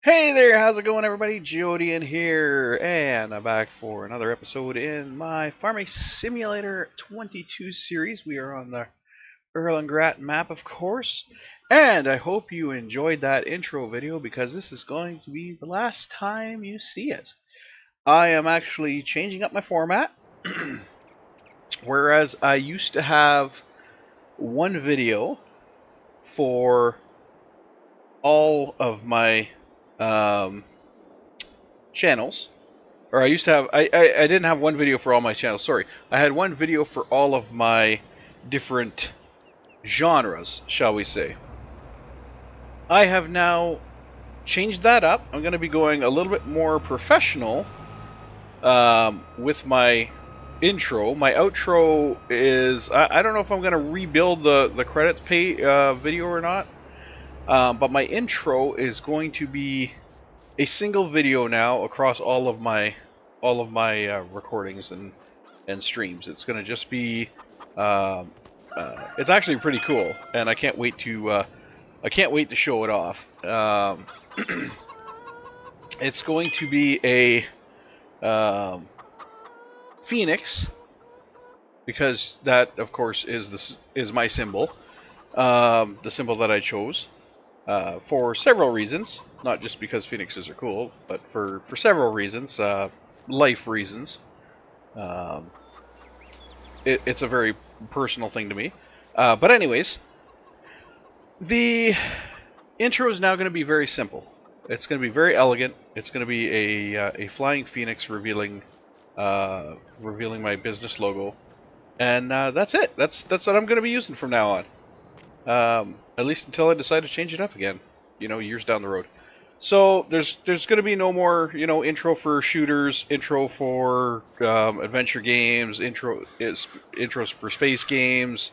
Hey there, how's it going everybody? Geodian here, and I'm back for another episode in my Farming Simulator 22 series. We are on the Erlengrat map, of course, and I hope you enjoyed that intro video because this is going to be the last time you see it. I am actually changing up my format, whereas I used to have one video for all of my channels. Or I used to have, I didn't have one video for all my channels, sorry. I had one video for all of my different genres, shall we say. I have now changed that up. I'm going to be going a little bit more professional with my intro. My outro is, I don't know if I'm going to rebuild the credits pay video or not. But my intro is going to be a single video now across all of my recordings and streams. It's going to just be it's actually pretty cool, and I can't wait to show it off. It's going to be a phoenix, because that of course is my symbol, the symbol that I chose. For several reasons, not just because phoenixes are cool, but for several reasons, life reasons. It's a very personal thing to me. But anyways, the intro is now going to be very simple. It's going to be very elegant. It's going to be a flying phoenix revealing my business logo, and that's it. That's what I'm going to be using from now on. At least until I decide to change it up again, years down the road. So there's going to be no more, intro for shooters, intro for adventure games, intros for space games,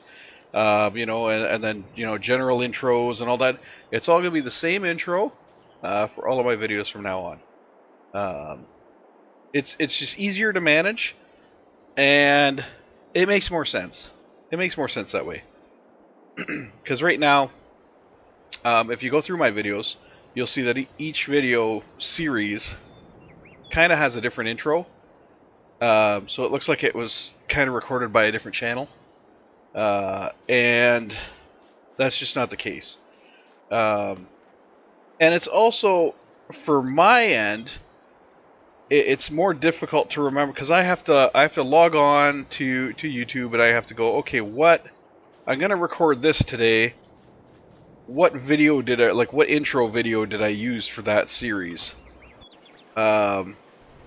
and then general intros and all that. It's all going to be the same intro for all of my videos from now on. It's just easier to manage, and it makes more sense. It makes more sense that way. Because right now, if you go through my videos, you'll see that each video series kind of has a different intro. So it looks like it was kind of recorded by a different channel. And that's just not the case. And it's also, for my end, it's more difficult to remember, because I have to log on to YouTube, and I have to go, okay, I'm going to record this today. What video did what intro video did I use for that series? So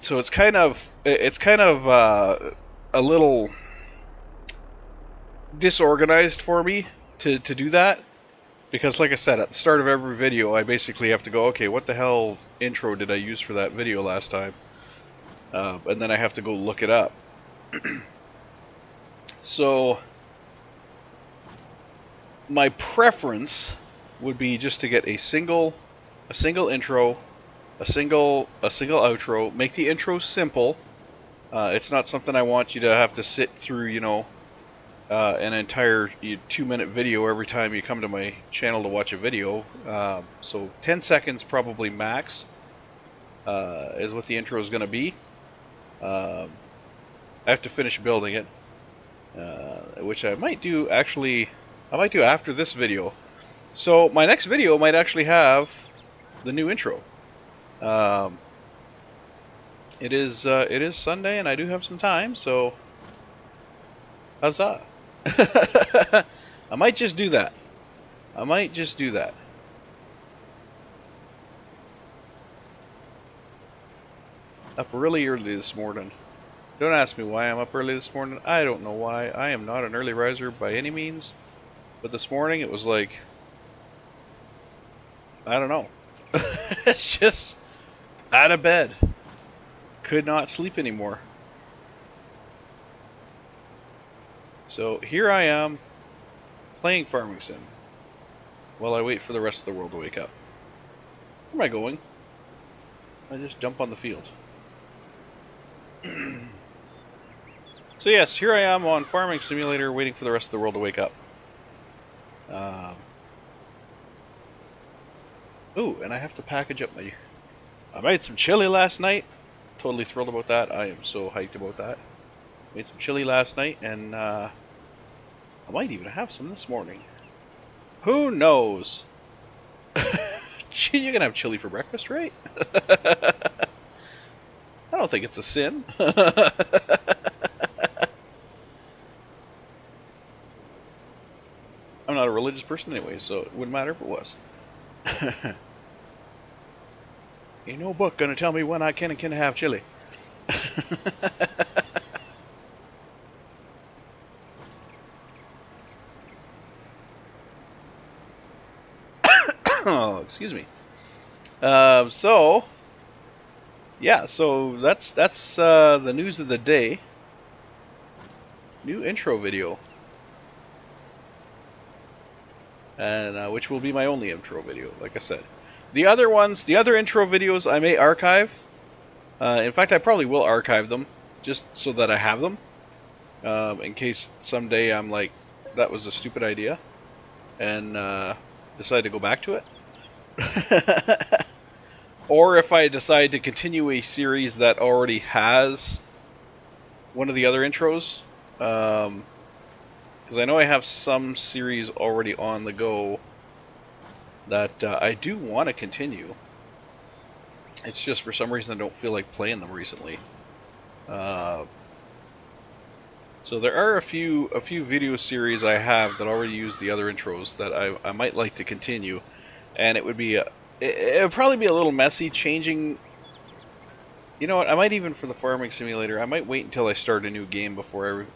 it's kind of a little disorganized for me to do that, because like I said, at the start of every video, I basically have to go, okay, what the hell intro did I use for that video last time? And then I have to go look it up. So my preference would be just to get a single intro, a single outro. Make the intro simple. It's not something I want you to have to sit through, an entire 2-minute video every time you come to my channel to watch a video. So 10 seconds probably max is what the intro is going to be. I have to finish building it, which I might do after this video. So my next video might actually have the new intro. It is Sunday, and I do have some time, so huzzah! I might just do that. Up really early this morning. Don't ask me why I'm up early this morning. I don't know why. I am not an early riser by any means. But this morning it was like, I don't know. It's just out of bed. Could not sleep anymore. So here I am, playing Farming Sim, while I wait for the rest of the world to wake up. Where am I going? I just jump on the field. So yes, here I am on Farming Simulator, waiting for the rest of the world to wake up. Ooh, and I have to package up my I made some chili last night. Totally thrilled about that. I am so hyped about that. Made some chili last night, and I might even have some this morning. Who knows? Gee, you're gonna have chili for breakfast, right? I don't think it's a sin. I'm not a religious person anyway, so it wouldn't matter if it was. Ain't no book gonna tell me when I can and can't have chili. Oh, excuse me. So yeah, so that's the news of the day. New intro video, and which will be my only intro video, like I said. The other ones, the other intro videos, I may archive. In fact, I probably will archive them just so that I have them, in case someday I'm like, that was a stupid idea, and decide to go back to it. Or if I decide to continue a series that already has one of the other intros, because I know I have some series already on the go that I do want to continue. It's just for some reason I don't feel like playing them recently. So there are a few video series I have that already use the other intros that I might like to continue, and it would probably be a little messy changing. You know what? I might even for the farming simulator. I might wait until I start a new game before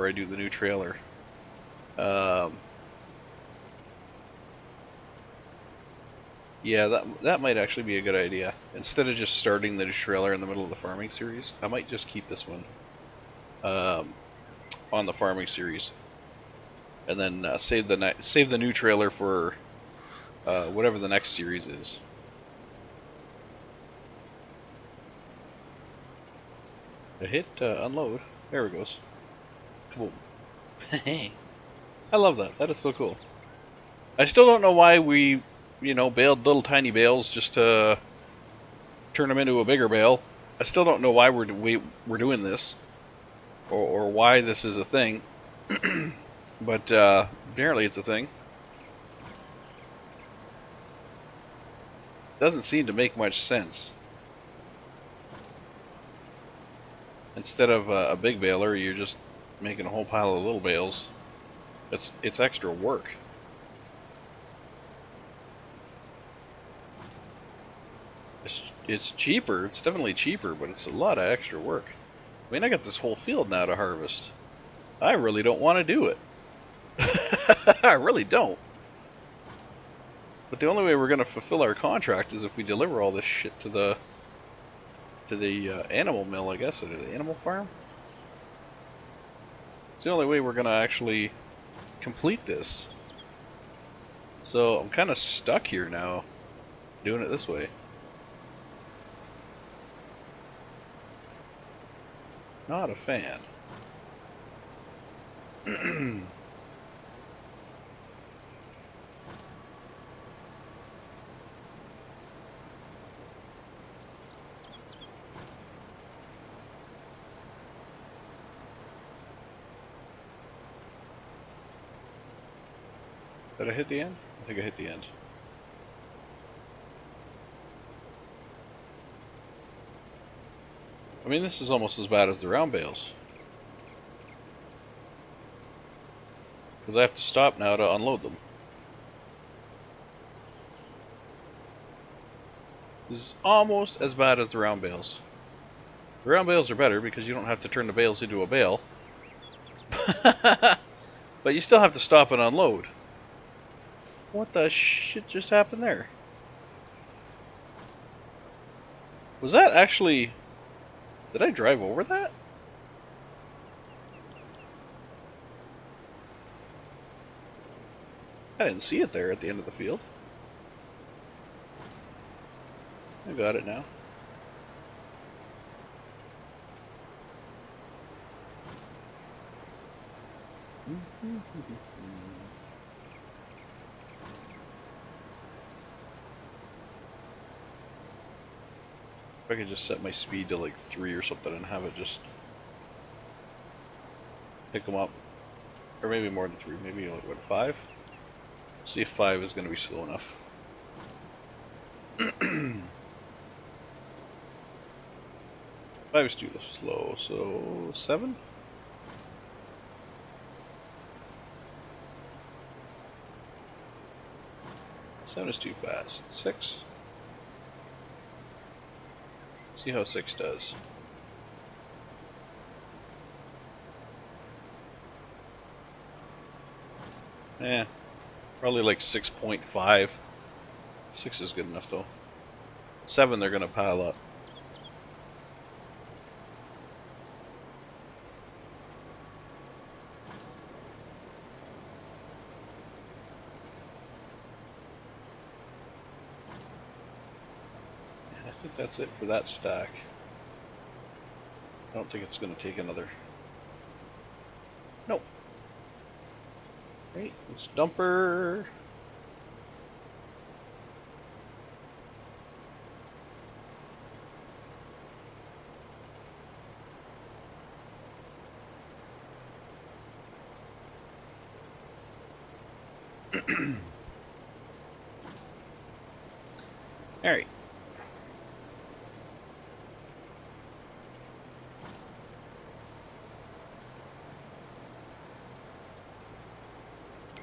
I do the new trailer. Yeah, that might actually be a good idea. Instead of just starting the new trailer in the middle of the farming series, I might just keep this one on the farming series, and then save the new trailer for whatever the next series is. I hit unload. There it goes. Cool. I love that. That is so cool. I still don't know why we, bailed little tiny bales just to turn them into a bigger bale. I still don't know why we're doing this, or why this is a thing. But apparently it's a thing. Doesn't seem to make much sense. Instead of a big baler, you're just making a whole pile of little bales. It's extra work. It's cheaper. It's definitely cheaper, but it's a lot of extra work. I mean, I got this whole field now to harvest. I really don't want to do it. I really don't. But the only way we're going to fulfill our contract is if we deliver all this shit to the animal mill, I guess, or the animal farm. It's the only way we're going to actually complete this. So I'm kind of stuck here now, doing it this way. Not a fan. Did I hit the end? I think I hit the end. I mean, this is almost as bad as the round bales. Because I have to stop now to unload them. This is almost as bad as the round bales. The round bales are better because you don't have to turn the bales into a bale. But you still have to stop and unload. What the shit just happened there? Was that actually... Did I drive over that? I didn't see it there at the end of the field. I got it now. If I could just set my speed to like 3 or something and have it just pick them up. Or maybe more than 3, maybe like, what, 5? See if 5 is going to be slow enough. 5 is too slow, so 7? 7 is too fast. 6? See how 6 does. Probably like 6.5. 6 is good enough though. 7 they're gonna pile up. I think that's it for that stack. I don't think it's gonna take another. Nope. Right, let's dumper. Alright.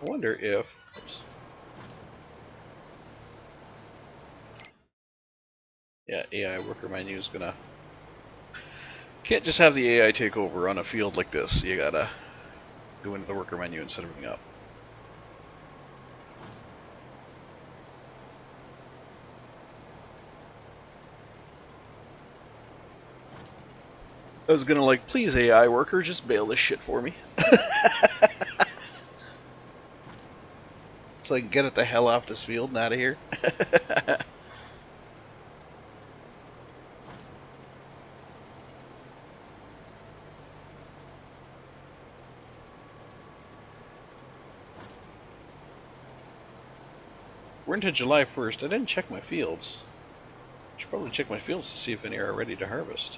I wonder if... Oops. Yeah, AI worker menu is gonna... Can't just have the AI take over on a field like this. You gotta go into the worker menu and set everything up. I was gonna like, please AI worker, just bail this shit for me. So I can get it the hell off this field and out of here. We're into July 1st. I didn't check my fields. I should probably check my fields to see if any are ready to harvest.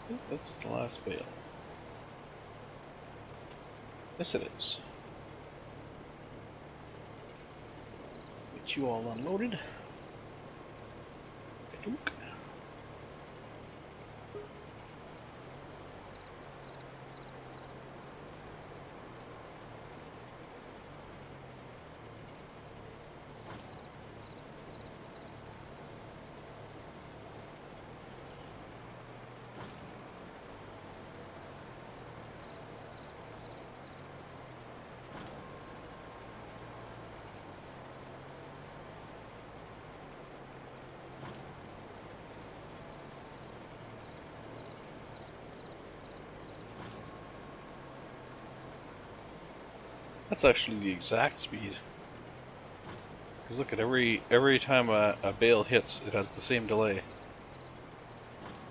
I think that's the last bale. Yes, it is. Get you all unloaded. That's actually the exact speed. Because look at every time a bale hits, it has the same delay.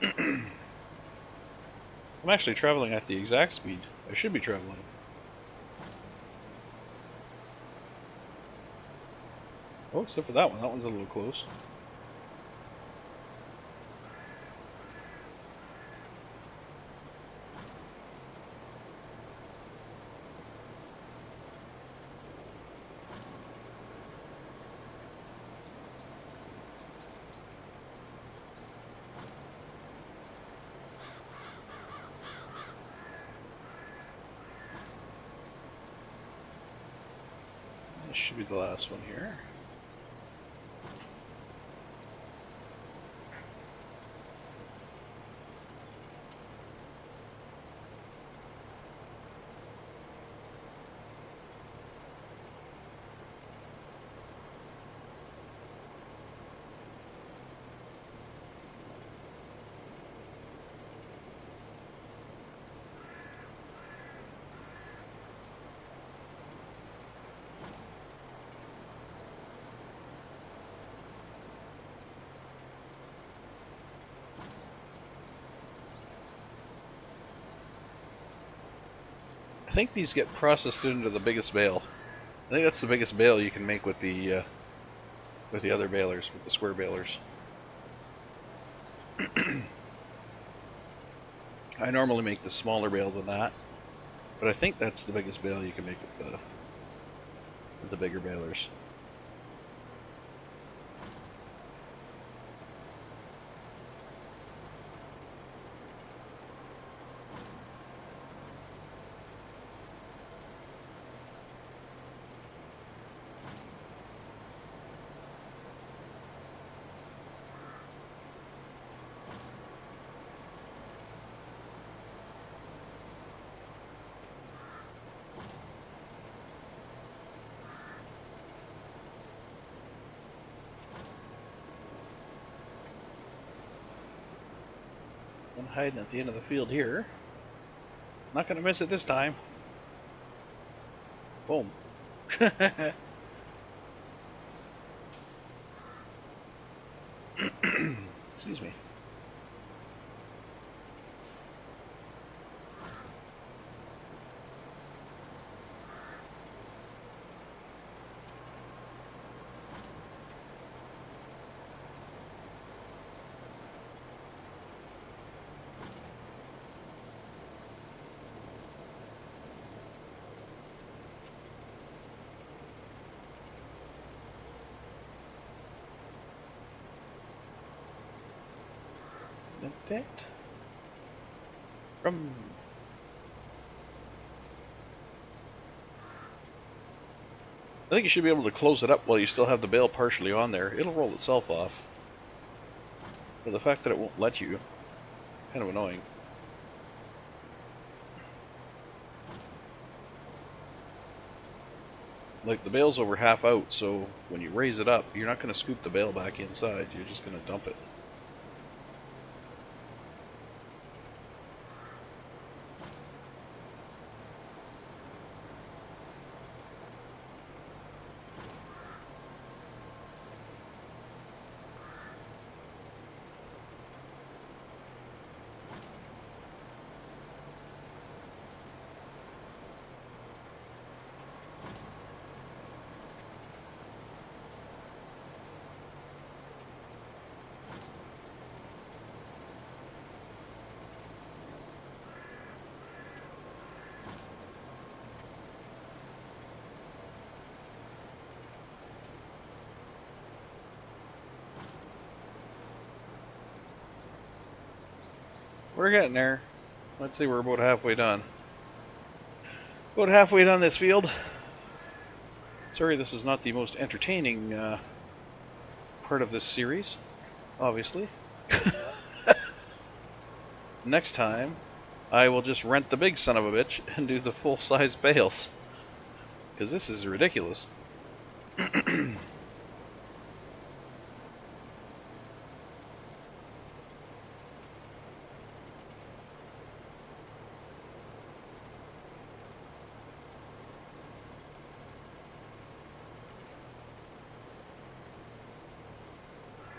I'm actually traveling at the exact speed I should be traveling. Oh, except for that one. That one's a little close. This should be the last one here. think these get processed into the biggest bale. I think that's the biggest bale you can make with the other balers, with the square balers. I normally make the smaller bale than that, but I think that's the biggest bale you can make with the bigger balers. I'm hiding at the end of the field here. Not gonna miss it this time. Boom. Excuse me. That from I think you should be able to close it up while you still have the bale partially on there. It'll roll itself off. But the fact that it won't let you, kind of annoying. Like, the bale's over half out, so when you raise it up, you're not going to scoop the bale back inside, you're just going to dump it. We're getting there. Let's say we're about halfway done. About halfway done this field. Sorry this is not the most entertaining part of this series, obviously. Next time, I will just rent the big son of a bitch and do the full-size bales. Because this is ridiculous.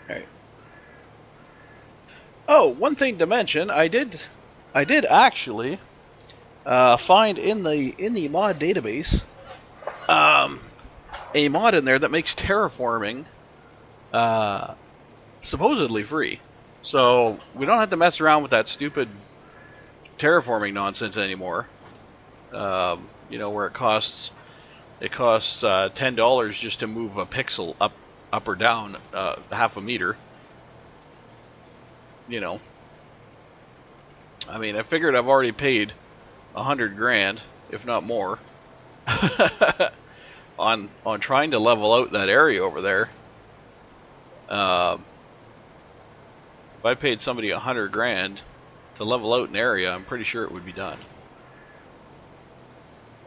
Alright. Oh, one thing to mention, I did actually find in the mod database a mod in there that makes terraforming supposedly free. So we don't have to mess around with that stupid terraforming nonsense anymore. You know, where it costs $10 just to move a pixel up or down half a meter. You know, I mean, I figured I've already paid 100 grand, if not more, on trying to level out that area over there. If I paid somebody 100 grand to level out an area, I'm pretty sure it would be done.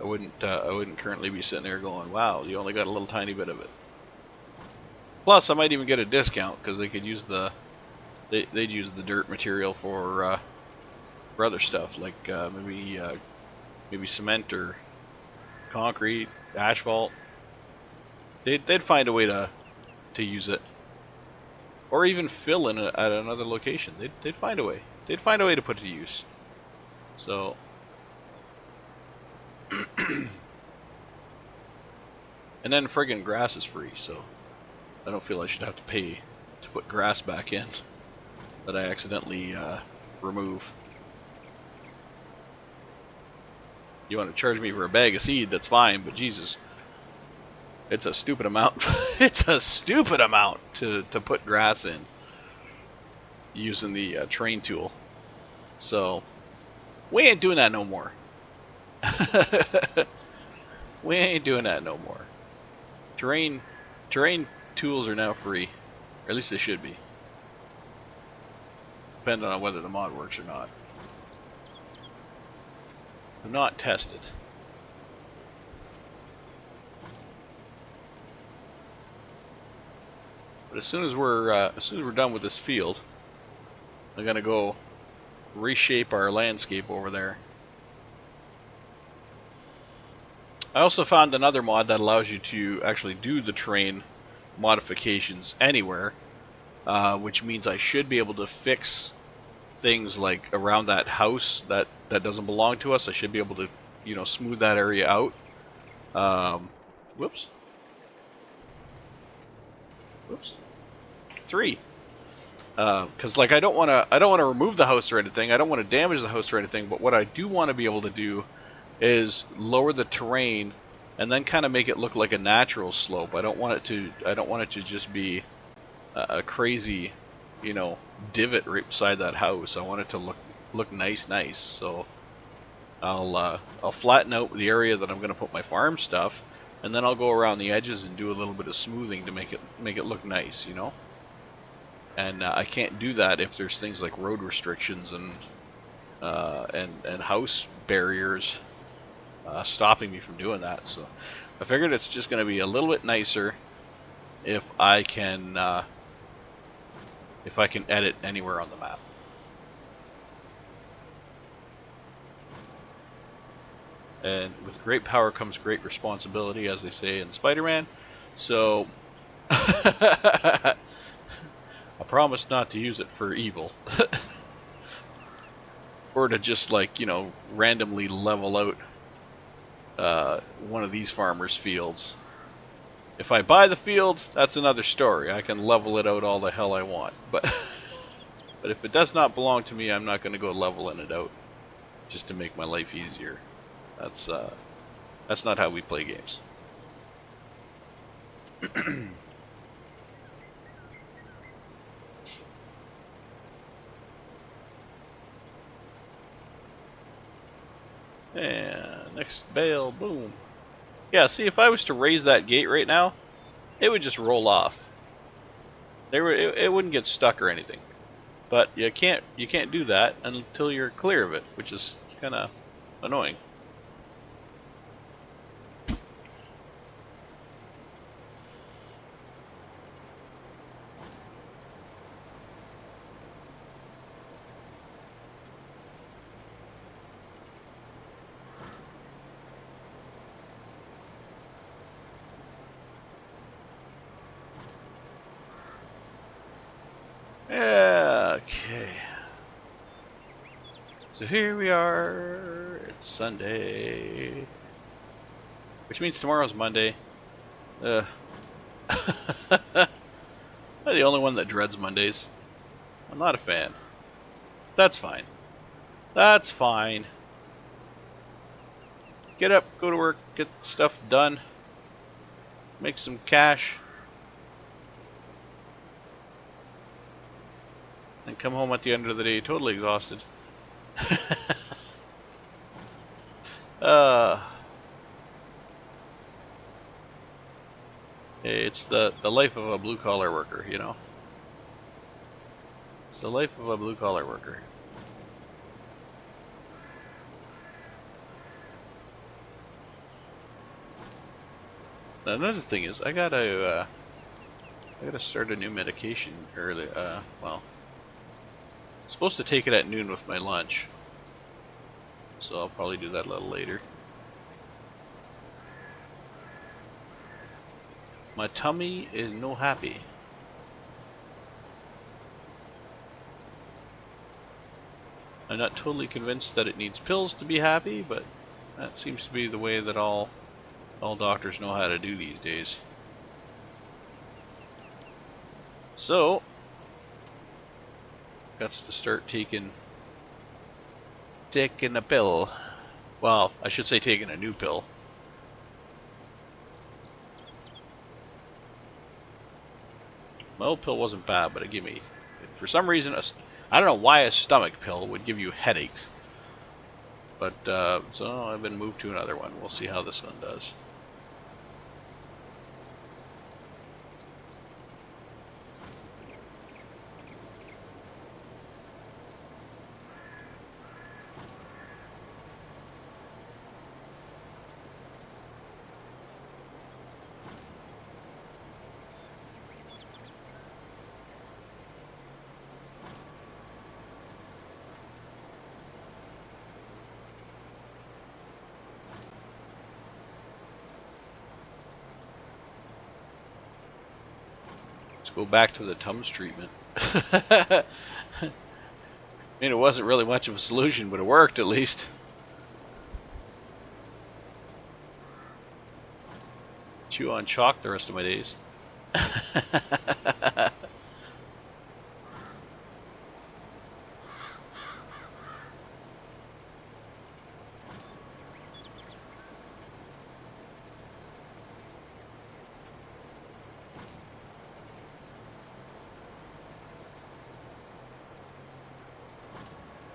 I wouldn't currently be sitting there going, "Wow, you only got a little tiny bit of it." Plus, I might even get a discount because they could use they'd use the dirt material for other stuff like maybe cement or concrete, asphalt. They'd find a way to use it, or even fill in at another location. They'd find a way. They'd find a way to put it to use. So And then friggin' grass is free, so I don't feel I should have to pay to put grass back in that I accidentally remove. You want to charge me for a bag of seed, that's fine, but Jesus, it's a stupid amount. It's a stupid amount to put grass in using the train tool. So, we ain't doing that no more. We ain't doing that no more. Terrain tools are now free. Or at least they should be. Depending on whether the mod works or not. I'm not tested. But as soon as we're done with this field, I'm gonna go reshape our landscape over there. I also found another mod that allows you to actually do the terrain modifications anywhere, which means I should be able to fix things like around that house that doesn't belong to us. I should be able to, you know, smooth that area out. Whoops. 3. Because like I don't want to remove the house or anything. I don't want to damage the house or anything. But what I do want to be able to do is lower the terrain and then kind of make it look like a natural slope. I don't want it to just be a crazy, you know, divot right beside that house. I want it to look nice. So I'll flatten out the area that I'm going to put my farm stuff, and then I'll go around the edges and do a little bit of smoothing to make it look nice, you know. And I can't do that if there's things like road restrictions and house barriers stopping me from doing that. So I figured it's just going to be a little bit nicer if I can edit anywhere on the map. And with great power comes great responsibility, as they say in Spider-Man. So I promise not to use it for evil. Or to just, like, you know, randomly level out one of these farmers' fields. If I buy the field, that's another story. I can level it out all the hell I want. But if it does not belong to me, I'm not going to go leveling it out just to make my life easier. That's not how we play games. And next bale, boom. Yeah, see, if I was to raise that gate right now, it would just roll off. It wouldn't get stuck or anything. But you can't do that until you're clear of it, which is kind of annoying. Okay. So here we are. It's Sunday. Which means tomorrow's Monday. I'm the only one that dreads Mondays. I'm not a fan. That's fine. That's fine. Get up, go to work, get stuff done. Make some cash. And come home at the end of the day totally exhausted. It's the life of a blue-collar worker, you know? It's the life of a blue-collar worker. Now, another thing is, I gotta start a new medication early. Well, I'm supposed to take it at noon with my lunch, so I'll probably do that a little later. My tummy is no happy. I'm not totally convinced that it needs pills to be happy, but That seems to be the way that all doctors know how to do these days. So, got to start taking a pill. Well, I should say taking a new pill. My old pill wasn't bad, but it gave me, for some reason, I don't know why a stomach pill would give you headaches. But, so I've been moved to another one. We'll see how this one does. Go back to the Tums treatment. I mean, it wasn't really much of a solution, but it worked at least. Chew on chalk the rest of my days.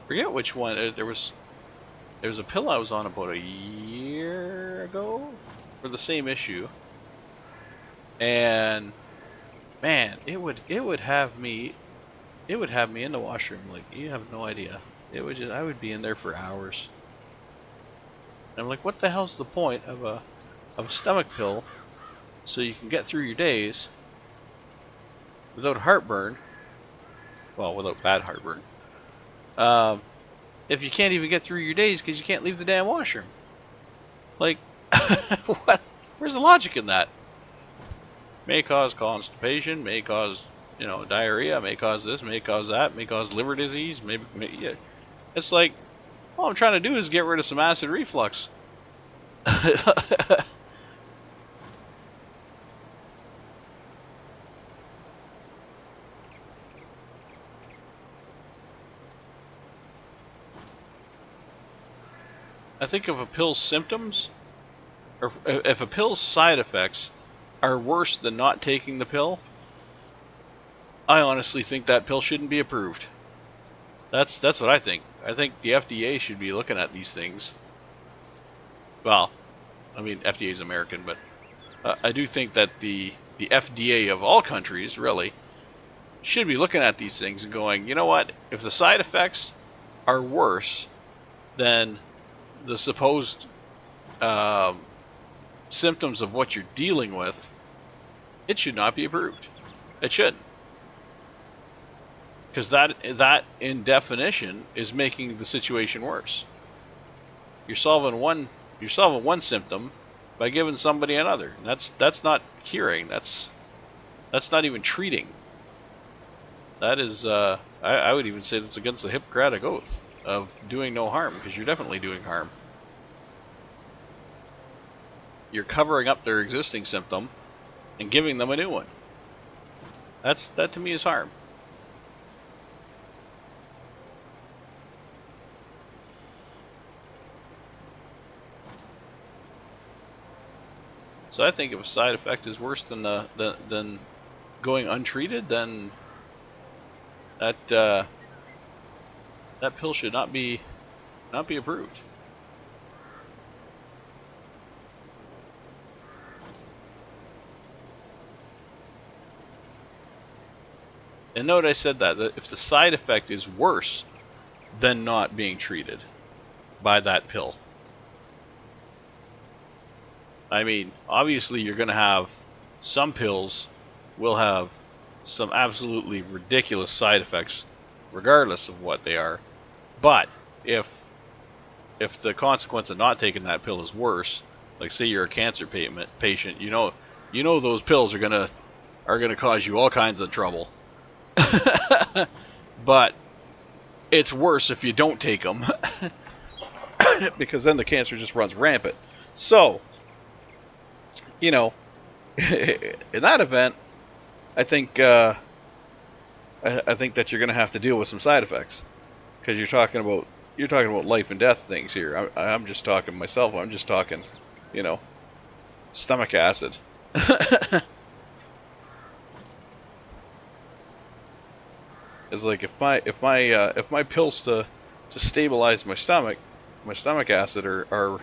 Forget which one. There was a pill I was on about a year ago for the same issue, and man, it would have me in the washroom like you have no idea. I would be in there for hours. And I'm like, what the hell's the point of a stomach pill so you can get through your days without heartburn? Well, without bad heartburn. If you can't even get through your days because you can't leave the damn washroom. Like, what? Where's the logic in that? May cause constipation, may cause, diarrhea, may cause this, may cause that, may cause liver disease, yeah. It's like, all I'm trying to do is get rid of some acid reflux. I think if a pill's symptoms, or if a pill's side effects are worse than not taking the pill, I honestly think that pill shouldn't be approved. That's what I think. I think the FDA should be looking at these things. Well, I mean, FDA is American, but I do think that the FDA of all countries, really, should be looking at these things and going, you know what? If the side effects are worse than the supposed symptoms of what you're dealing with, it should not be approved. It shouldn't. Because that, in definition, is making the situation worse. You're solving one symptom by giving somebody another. That's not curing. That's not even treating. That is, I would even say that's against the Hippocratic Oath of doing no harm, because you're definitely doing harm. You're covering up their existing symptom and giving them a new one. That to me is harm. So I think if a side effect is worse than than going untreated, then that pill should not be approved. And note I said that if the side effect is worse than not being treated by that pill. I mean, obviously you're going to have some pills will have some absolutely ridiculous side effects regardless of what they are. But if the consequence of not taking that pill is worse, like say you're a cancer patient, you know those pills are going to cause you all kinds of trouble. But it's worse if you don't take them. because then the cancer just runs rampant. So, you know, in that event, I think I think that you're going to have to deal with some side effects because you're talking about life and death things here. I'm just talking myself. I'm just talking, you know, stomach acid. It's like if my pills to stabilize my stomach acid are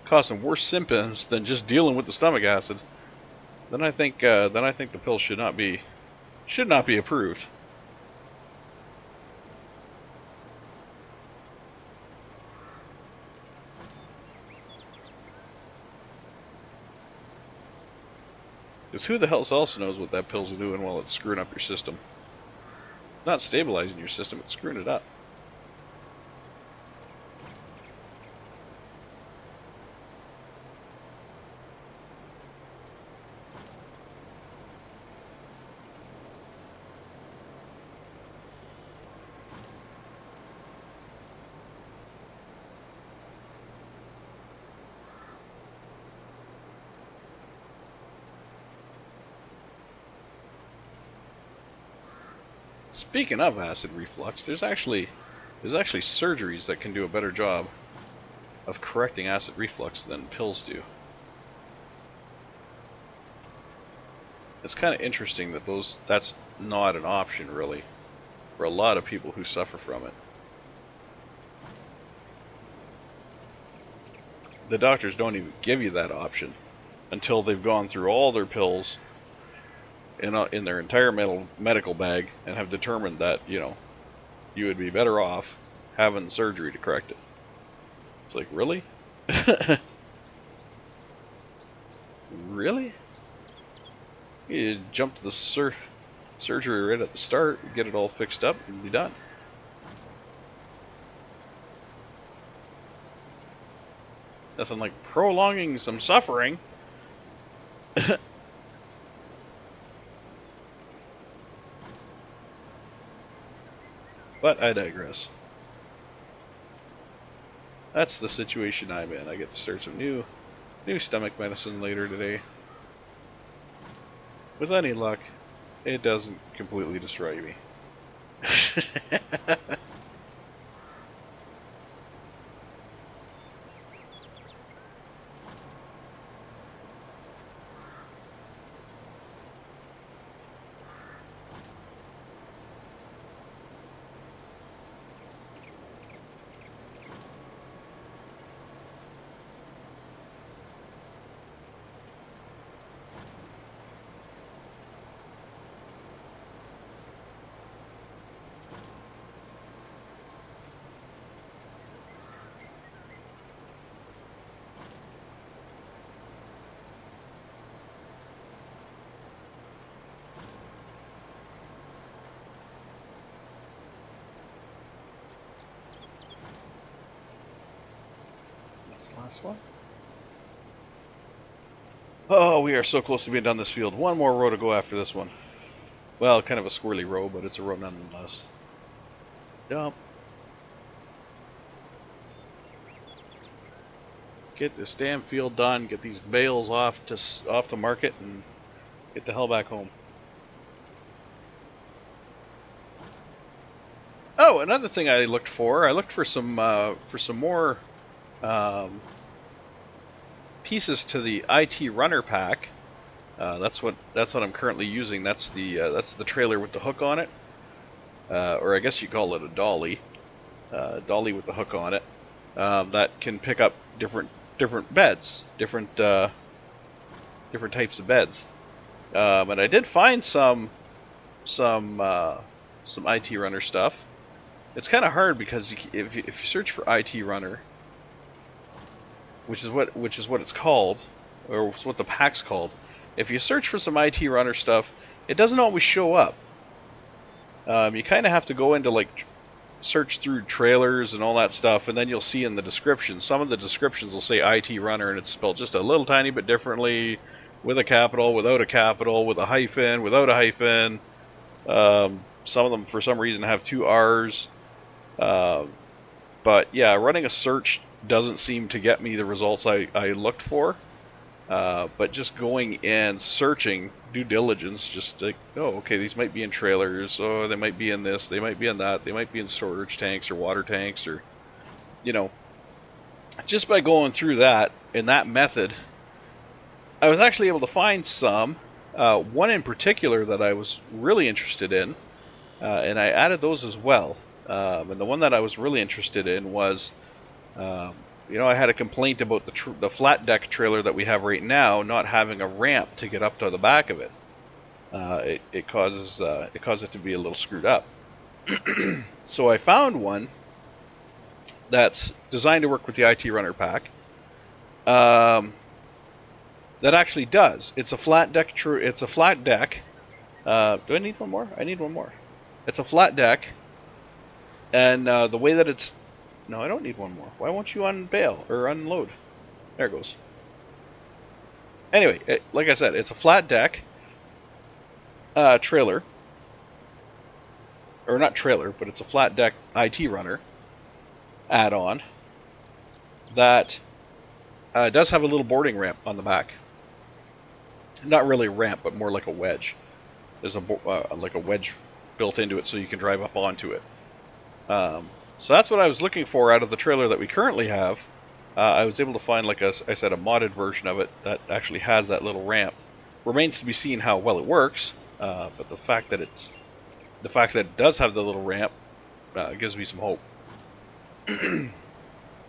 causing worse symptoms than just dealing with the stomach acid, then I think the pill should not be approved. Because who the hell else knows what that pill's doing while it's screwing up your system? Not stabilizing your system, it's screwing it up. Speaking of acid reflux, there's actually surgeries that can do a better job of correcting acid reflux than pills do. It's kind of interesting that that's not an option really for a lot of people who suffer from it. The doctors don't even give you that option until they've gone through all their pills in their entire medical bag and have determined that, you know, you would be better off having surgery to correct it. It's like, really? Really? You just jump to the surgery right at the start, get it all fixed up, and be done. Nothing like prolonging some suffering. But I digress. That's the situation I'm in. I get to start some new stomach medicine later today. With any luck, it doesn't completely destroy me. Last one. Oh, we are so close to being done this field. One more row to go after this one. Well, kind of a squirrely row, but it's a row nonetheless. Jump. Get this damn field done. Get these bales off the market, and get the hell back home. Oh, another thing I looked for some more pieces to the IT runner pack. That's what I'm currently using. That's the trailer with the hook on it, or I guess you call it a dolly, dolly with the hook on it, that can pick up different beds, different types of beds. And I did find some IT runner stuff. It's kind of hard because if you search for IT runner, which is what it's called, or it's what the pack's called. If you search for some IT runner stuff, it doesn't always show up. You kind of have to go into like search through trailers and all that stuff, and then you'll see in the description. Some of the descriptions will say IT runner, and it's spelled just a little tiny bit differently, with a capital, without a capital, with a hyphen, without a hyphen. Some of them, for some reason, have two R's. But yeah, running a search doesn't seem to get me the results I looked for. But just going and searching, due diligence, just like, oh, okay, these might be in trailers, oh, they might be in this, they might be in that, they might be in storage tanks or water tanks, or, you know, just by going through that in that method, I was actually able to find some. One in particular that I was really interested in, and I added those as well. And the one that I was really interested in was, I had a complaint about the flat deck trailer that we have right now not having a ramp to get up to the back of it. It causes it to be a little screwed up. So I found one that's designed to work with the IT Runner pack. That actually does. It's a flat deck. It's a flat deck. Do I need one more? I need one more. It's a flat deck, and the way that it's... No, I don't need one more. Why won't you unbail or unload? There it goes. Anyway, like I said, it's a flat deck trailer. Or not trailer, but it's a flat deck IT Runner add-on that does have a little boarding ramp on the back. Not really a ramp, but more like a wedge. There's like a wedge built into it so you can drive up onto it. So that's what I was looking for out of the trailer that we currently have. I was able to find, like I said, a modded version of it that actually has that little ramp. Remains to be seen how well it works, but the fact that it does have the little ramp gives me some hope.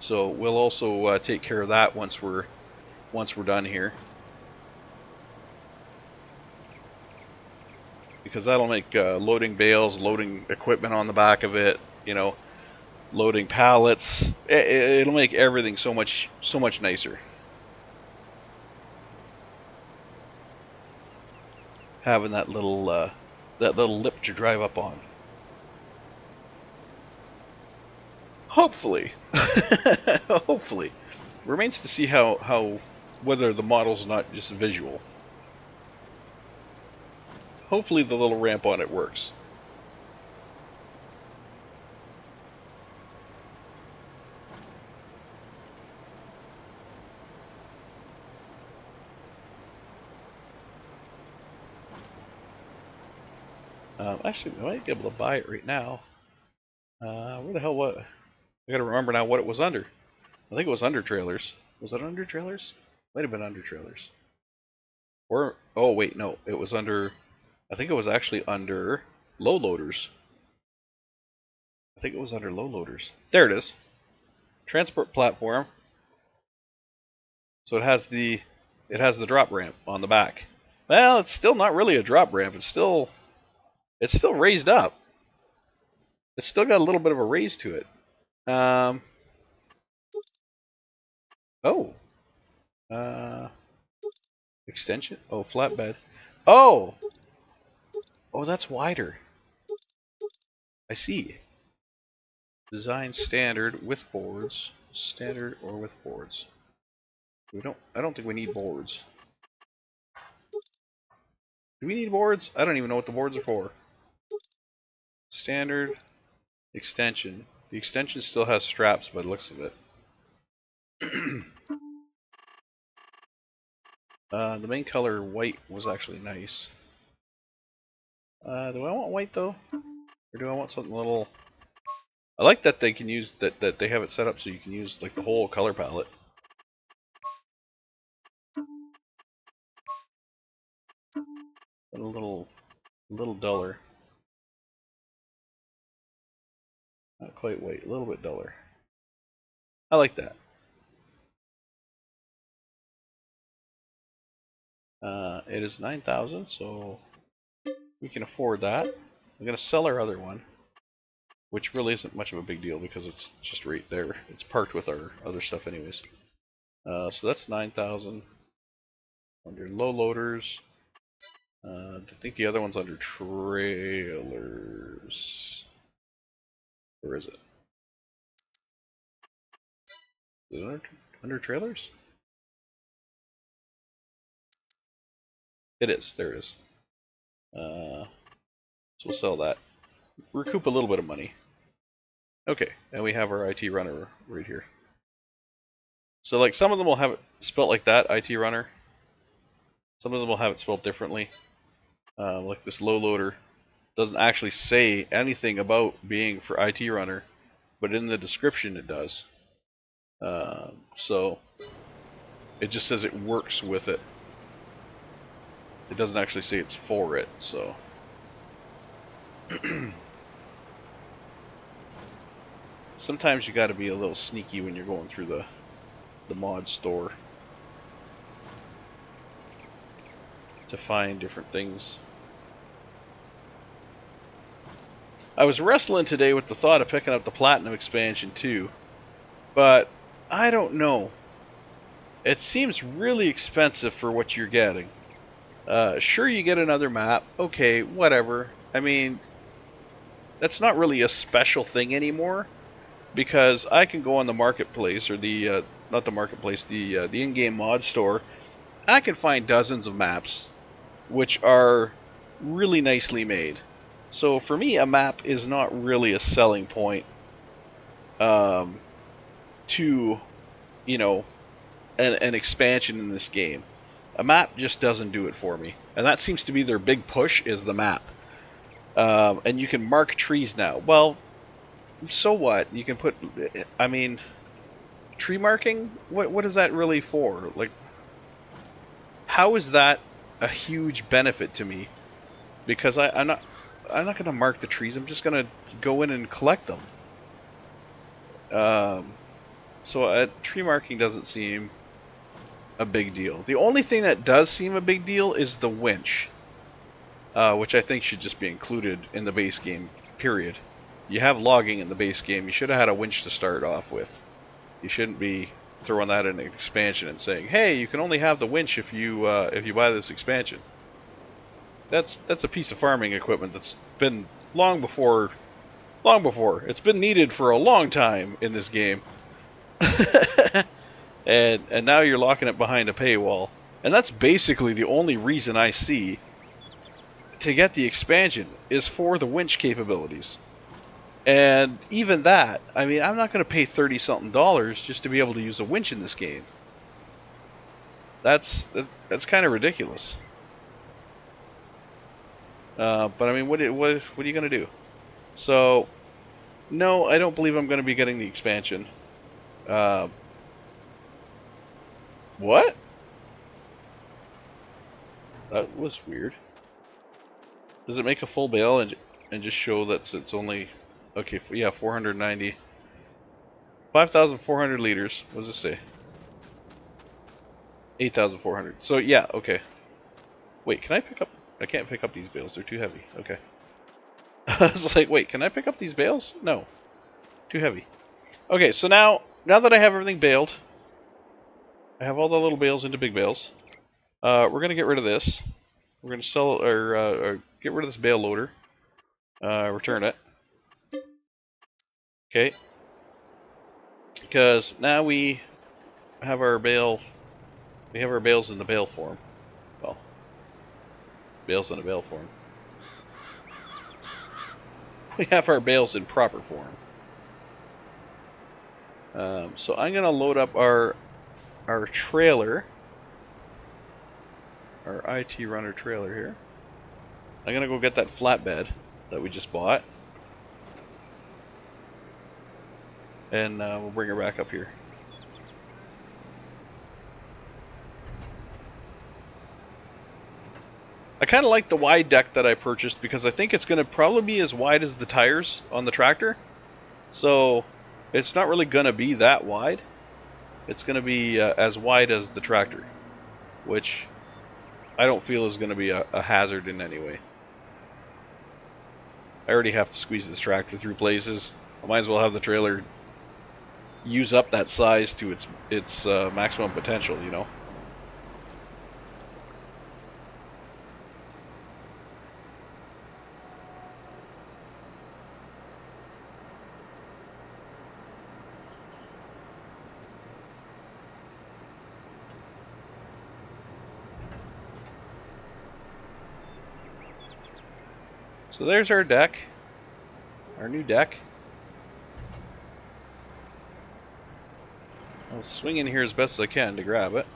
So we'll also take care of that once we're done here, because that'll make loading bales, loading equipment on the back of it, loading pallets. It'll make everything so much nicer. Having that little lip to drive up on. Hopefully, hopefully, remains to see how whether the model's not just visual. Hopefully, the little ramp on it works. Actually, we might be able to buy it right now. Where the hell what? I gotta remember now what it was under. I think it was under trailers. Was it under trailers? Might have been under trailers. Or, oh wait, no, it was under, I think it was actually under low loaders. I think it was under low loaders. There it is. Transport platform. So it has the drop ramp on the back. Well, it's still not really a drop ramp. It's still raised up. It's still got a little bit of a raise to it. Oh. Extension? Oh, flatbed. Oh! Oh, that's wider. I see. Design standard with boards. Standard or with boards. I don't think we need boards. Do we need boards? I don't even know what the boards are for. Standard. Extension. The extension still has straps by the looks of it. The main color, white, was actually nice. Do I want white though? Or do I want something a little... I like that they can use, that they have it set up so you can use like the whole color palette. A little duller. Not quite white, a little bit duller. I like that. It is 9,000, so we can afford that. I'm gonna sell our other one, which really isn't much of a big deal because it's just right there. It's parked with our other stuff anyways. So that's 9,000. Under low loaders. I think the other one's under trailers. Where is it? Is it under trailers? It is. There it is. So we'll sell that. Recoup a little bit of money. Okay, and we have our IT runner right here. So like some of them will have it spelt like that, IT runner. Some of them will have it spelled differently. Like this low loader doesn't actually say anything about being for IT runner, but in the description it does. So it just says it works with it. It doesn't actually say it's for it, so. Sometimes you gotta be a little sneaky when you're going through the mod store to find different things. I was wrestling today with the thought of picking up the Platinum expansion too, but I don't know. It seems really expensive for what you're getting. Sure, you get another map. Okay, whatever. I mean, that's not really a special thing anymore because I can go on the marketplace or the not the marketplace, the in-game mod store. I can find dozens of maps which are really nicely made. So for me, a map is not really a selling point to, you know, an expansion in this game. A map just doesn't do it for me, and that seems to be their big push is the map. And you can mark trees now. Well, so what? You can put. I mean, tree marking. What is that really for? Like, how is that a huge benefit to me? Because I'm not going to mark the trees. I'm just going to go in and collect them. So tree marking doesn't seem a big deal. The only thing that does seem a big deal is the winch, which I think should just be included in the base game, period. You have logging in the base game. You should have had a winch to start off with. You shouldn't be throwing that in an expansion and saying, "Hey, you can only have the winch if you buy this expansion." That's a piece of farming equipment that's been long before it's been needed for a long time in this game. and now you're locking it behind a paywall. And that's basically the only reason I see to get the expansion is for the winch capabilities. And even that, I mean, I'm not going to pay $30-something just to be able to use a winch in this game. That's kind of ridiculous. But I mean, what are you going to do? So, no, I don't believe I'm going to be getting the expansion. What? That was weird. Does it make a full bale and just show that it's only... Okay, yeah, 490. 5,400 liters. What does it say? 8,400. So, yeah, okay. Wait, can I pick up... I can't pick up these bales. They're too heavy. Okay. I was like, wait, can I pick up these bales? No. Too heavy. Okay, so now that I have everything baled, I have all the little bales into big bales. We're going to get rid of this. We're going to sell or get rid of this bale loader. Return it. Okay. Because now we have our bale. We have our bales in the bale form. Well, bales in a bale form. We have our bales in proper form. So I'm going to load up our trailer. Our IT runner trailer here. I'm going to go get that flatbed that we just bought. And we'll bring her back up here. I kind of like the wide deck that I purchased because I think it's going to probably be as wide as the tires on the tractor. So it's not really going to be that wide. It's going to be as wide as the tractor, which I don't feel is going to be a hazard in any way. I already have to squeeze this tractor through places. I might as well have the trailer use up that size to its maximum potential, you know. So there's our deck, our new deck. swing in here as best as I can to grab it.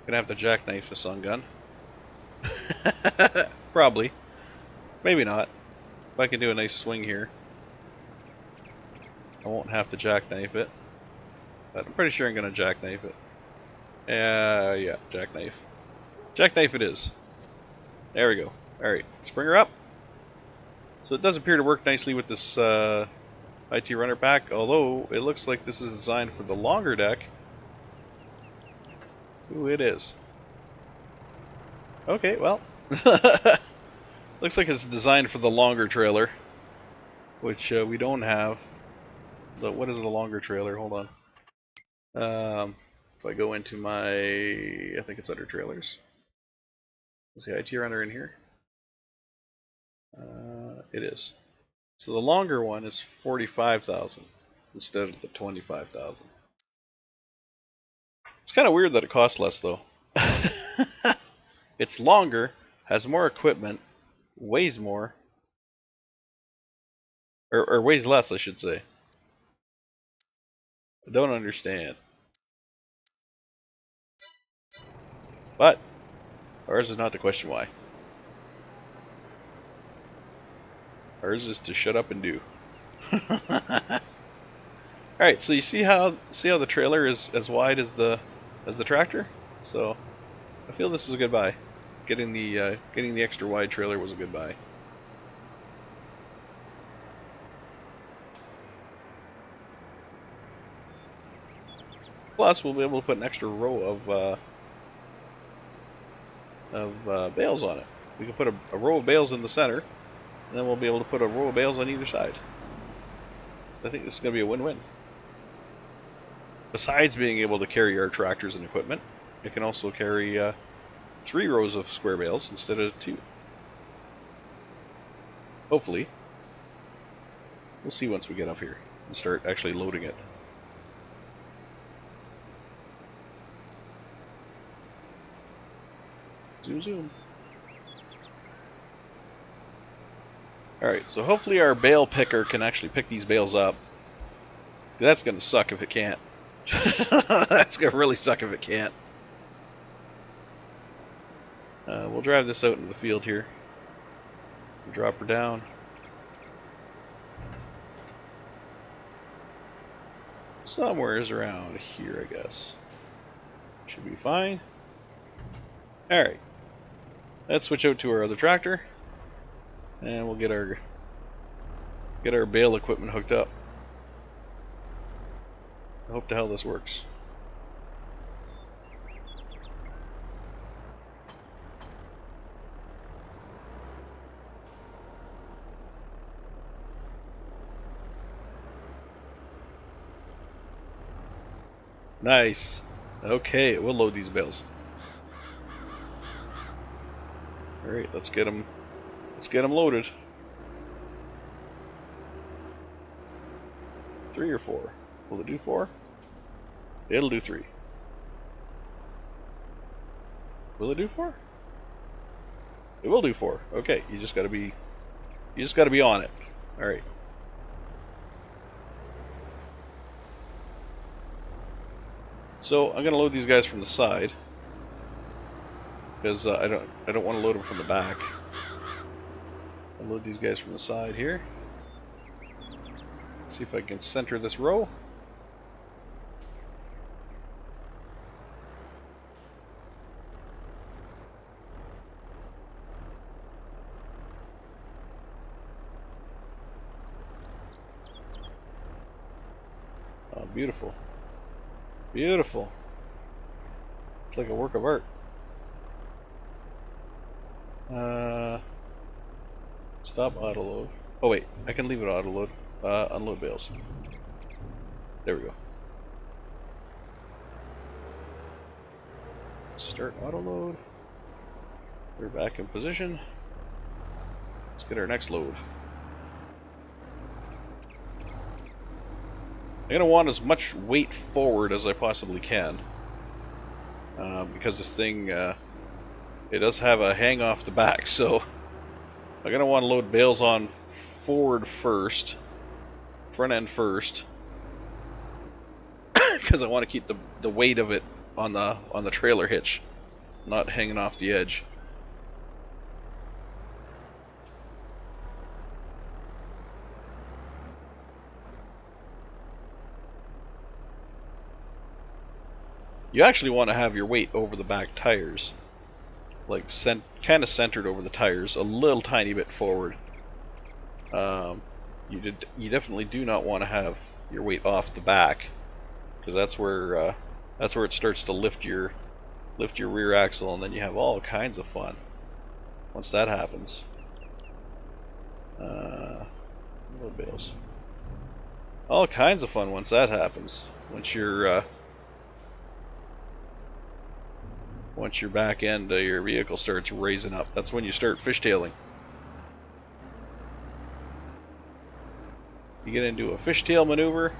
Gonna have to jackknife the sun gun. Probably. Maybe not. If I can do a nice swing here, I won't have to jackknife it. But I'm pretty sure I'm gonna jackknife it. Yeah, jackknife. Jackknife it is. There we go. Alright, spring her up. So it does appear to work nicely with this IT runner pack, although it looks like this is designed for the longer deck. Ooh, it is. Okay, well. Looks like it's designed for the longer trailer, which we don't have. What is the longer trailer? Hold on. If I go into my, I think it's under trailers. Is the IT runner in here? It is. So the longer one is 45,000 instead of the 25,000. It's kind of weird that it costs less though. It's longer, has more equipment, weighs more, or weighs less, I should say. I don't understand. But ours is not to question why. Ours is to shut up and do. Alright, so you see how the trailer is as wide as the tractor? So I feel this is a good buy. Getting the extra wide trailer was a good buy. Plus, we'll be able to put an extra row of bales on it. We can put a row of bales in the center, and then we'll be able to put a row of bales on either side. I think this is going to be a win-win. Besides being able to carry our tractors and equipment, it can also carry 3 rows of square bales instead of 2. Hopefully. We'll see once we get up here and start actually loading it. Zoom, zoom. Alright, so hopefully our bale picker can actually pick these bales up. That's going to suck if it can't. That's going to really suck if it can't. We'll drive this out into the field here. Drop her down. Somewhere is around here, I guess. Should be fine. Alright. Let's switch out to our other tractor. And we'll get our bale equipment hooked up. I hope to hell this works. Nice. Okay, we'll load these bales. All right, let's get them loaded. 3 or 4? Will it do 4? It'll do 3. Will it do 4? It will do 4. Okay, you just gotta be on it. All right. So I'm gonna load these guys from the side because I don't want to load them from the back. I'll load these guys from the side here. See if I can center this row. Oh, beautiful. Beautiful. It's like a work of art. Stop auto load. Oh wait, I can leave it auto load. Unload bales. There we go. Start auto load. We're back in position. Let's get our next load. I'm going to want as much weight forward as I possibly can. Because this thing, it does have a hang off the back, so I'm going to want to load bales on forward first. Front end first. because I want to keep the weight of it on the trailer hitch, not hanging off the edge. You actually want to have your weight over the back tires, like kind of centered over the tires, a little tiny bit forward. You definitely do not want to have your weight off the back, because that's where it starts to lift your rear axle, and then you have all kinds of fun once that happens. Load bales. All kinds of fun once that happens. Once your back end of your vehicle starts raising up, that's when you start fishtailing. You get into a fishtail maneuver,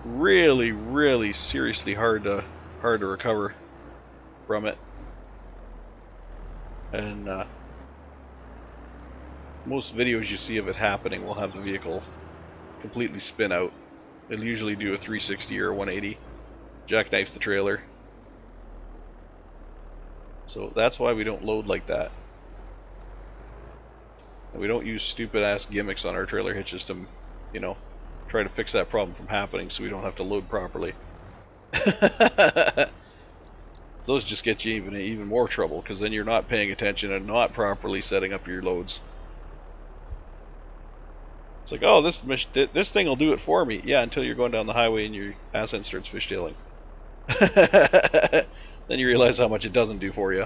really, really seriously hard to recover from it. And most videos you see of it happening will have the vehicle completely spin out. It'll usually do a 360 or a 180, jackknife the trailer. So that's why we don't load like that. And we don't use stupid ass gimmicks on our trailer hitches to, you know, try to fix that problem from happening so we don't have to load properly. So those just get you even more trouble, because then you're not paying attention and not properly setting up your loads. It's like, oh, this thing will do it for me. Yeah, until you're going down the highway and your ass end starts fishtailing. Then you realize how much it doesn't do for you.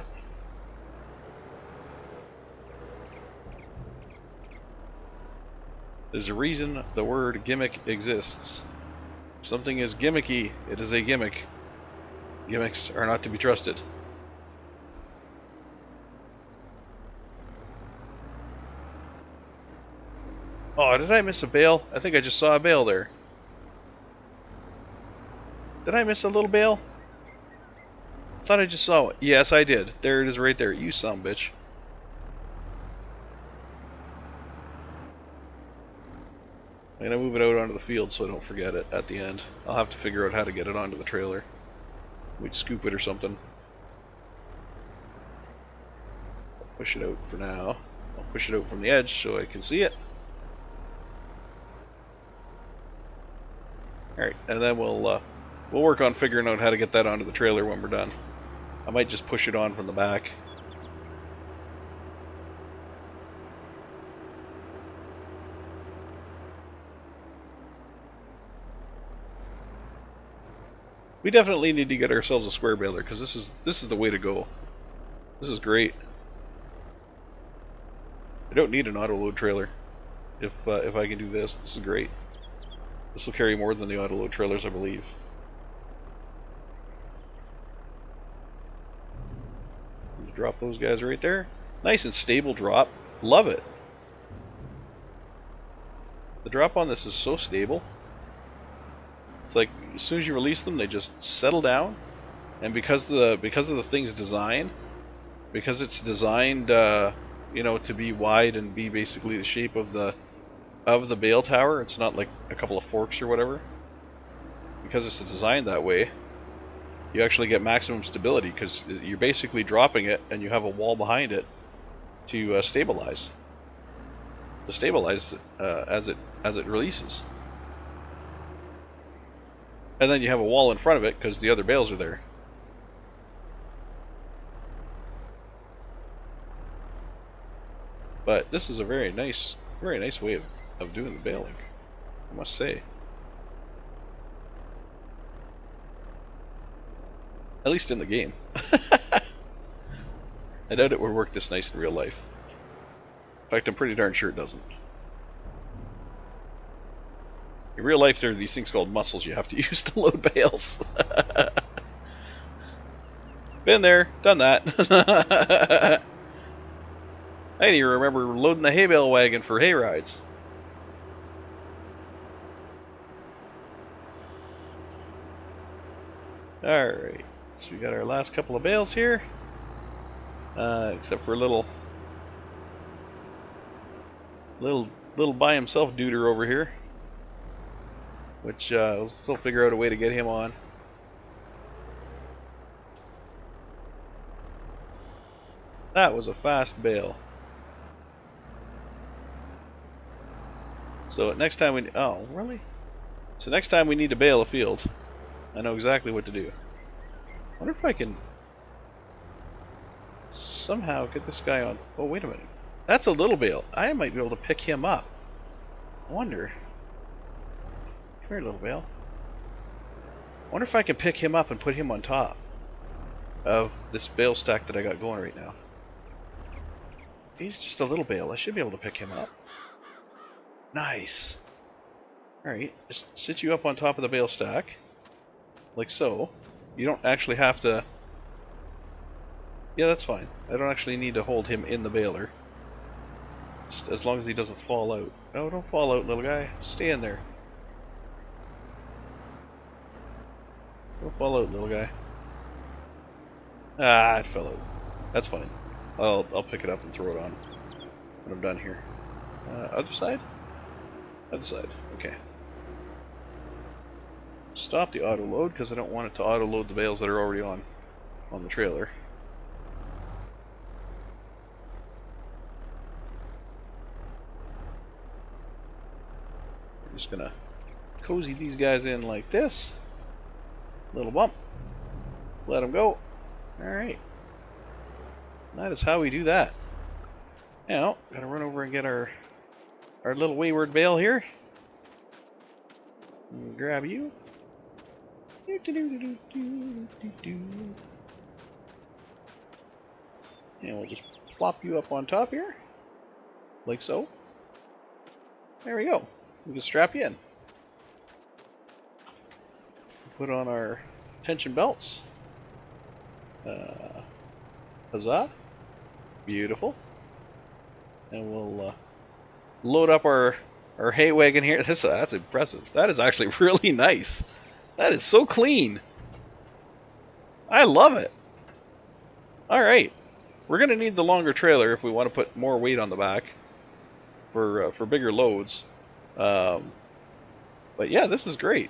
There's a reason the word gimmick exists. If something is gimmicky, it is a gimmick. Gimmicks are not to be trusted. Oh, did I miss a bale? I think I just saw a bale there. Did I miss a little bale? I thought I just saw it. Yes, I did. There it is right there. You son of a bitch. I'm going to move it out onto the field so I don't forget it at the end. I'll have to figure out how to get it onto the trailer. We'd scoop it or something. Push it out for now. I'll push it out from the edge so I can see it. Alright, and then we'll work on figuring out how to get that onto the trailer when we're done. I might just push it on from the back. We definitely need to get ourselves a square baler, because this is the way to go. This is great. I don't need an auto load trailer. If I can do this, this is great. This will carry more than the auto load trailers, I believe. Drop those guys right there. Nice and stable drop. Love it. The drop on this is so stable. It's like as soon as you release them, they just settle down. And because of the thing's design, because it's designed, you know, to be wide and be basically the shape of the bale tower, it's not like a couple of forks or whatever. Because it's designed that way, you actually get maximum stability, because you're basically dropping it and you have a wall behind it to stabilize. To stabilize as it releases. And then you have a wall in front of it because the other bales are there. But this is a very nice way of doing the baling, I must say. At least in the game. I doubt it would work this nice in real life. In fact, I'm pretty darn sure it doesn't. In real life, there are these things called muscles you have to use to load bales. Been there, done that. I didn't even remember loading the hay bale wagon for hay rides. Alright, so we got our last couple of bales here. Except for a little by himself duder over here. Which we'll still figure out a way to get him on. That was a fast bale. So next time we... Oh, really? So next time we need to bale a field, I know exactly what to do. I wonder if I can somehow get this guy on... Oh, wait a minute. That's a little bale. I might be able to pick him up. I wonder. Come here, little bale. I wonder if I can pick him up and put him on top of this bale stack that I got going right now. He's just a little bale. I should be able to pick him up. Nice. Alright, just sit you up on top of the bale stack. Like so. You don't actually have to... Yeah, that's fine. I don't actually need to hold him in the baler. Just as long as he doesn't fall out. No, don't fall out, little guy. Stay in there. Don't fall out, little guy. Ah, it fell out. That's fine. I'll pick it up and throw it on when I'm done here. Other side? Other side. Okay. Stop the auto load because I don't want it to auto load the bales that are already on the trailer. I'm just gonna cozy these guys in like this. Little bump. Let them go. Alright. That is how we do that. Now, gotta run over and get our little wayward bale here. And grab you. And we'll just plop you up on top here. Like so. There we go. We can strap you in. Put on our tension belts. Huzzah. Beautiful. And we'll load up our hay wagon here. That's impressive. That is actually really nice. That is so clean. I love it. Alright. We're going to need the longer trailer if we want to put more weight on the back for bigger loads. But yeah, this is great.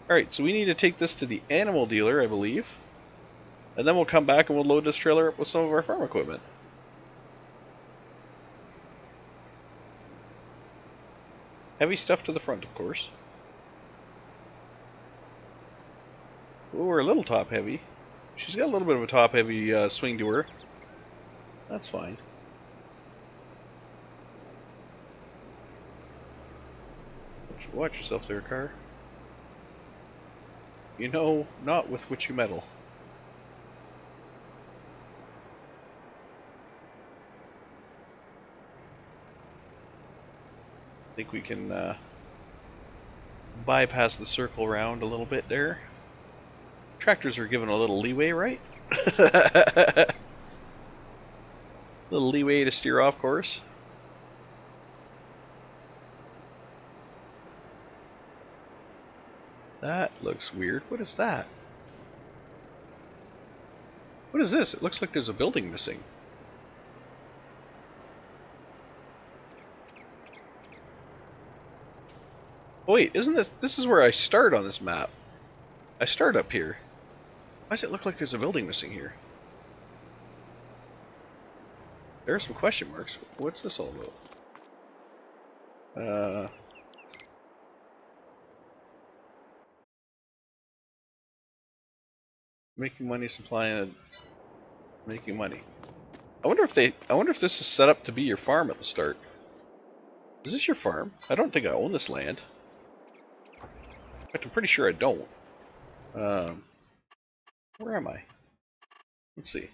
Alright, so we need to take this to the animal dealer, I believe. And then we'll come back and we'll load this trailer up with some of our farm equipment. Heavy stuff to the front, of course. Oh, we're a little top heavy. She's got a little bit of a top heavy swing to her. That's fine. Watch yourself there, car. You know, not with which you meddle. I think we can bypass the circle round a little bit there. Tractors are given a little leeway, right? Little leeway to steer off course. That looks weird. What is that? What is this? It looks like there's a building missing. Oh wait, isn't this is where I start on this map? I start up here. Why does it look like there's a building missing here? There are some question marks. What's this all about? Making money, supplying, making money. I wonder if this is set up to be your farm at the start. Is this your farm? I don't think I own this land. In fact, I'm pretty sure I don't. Where am I? Let's see.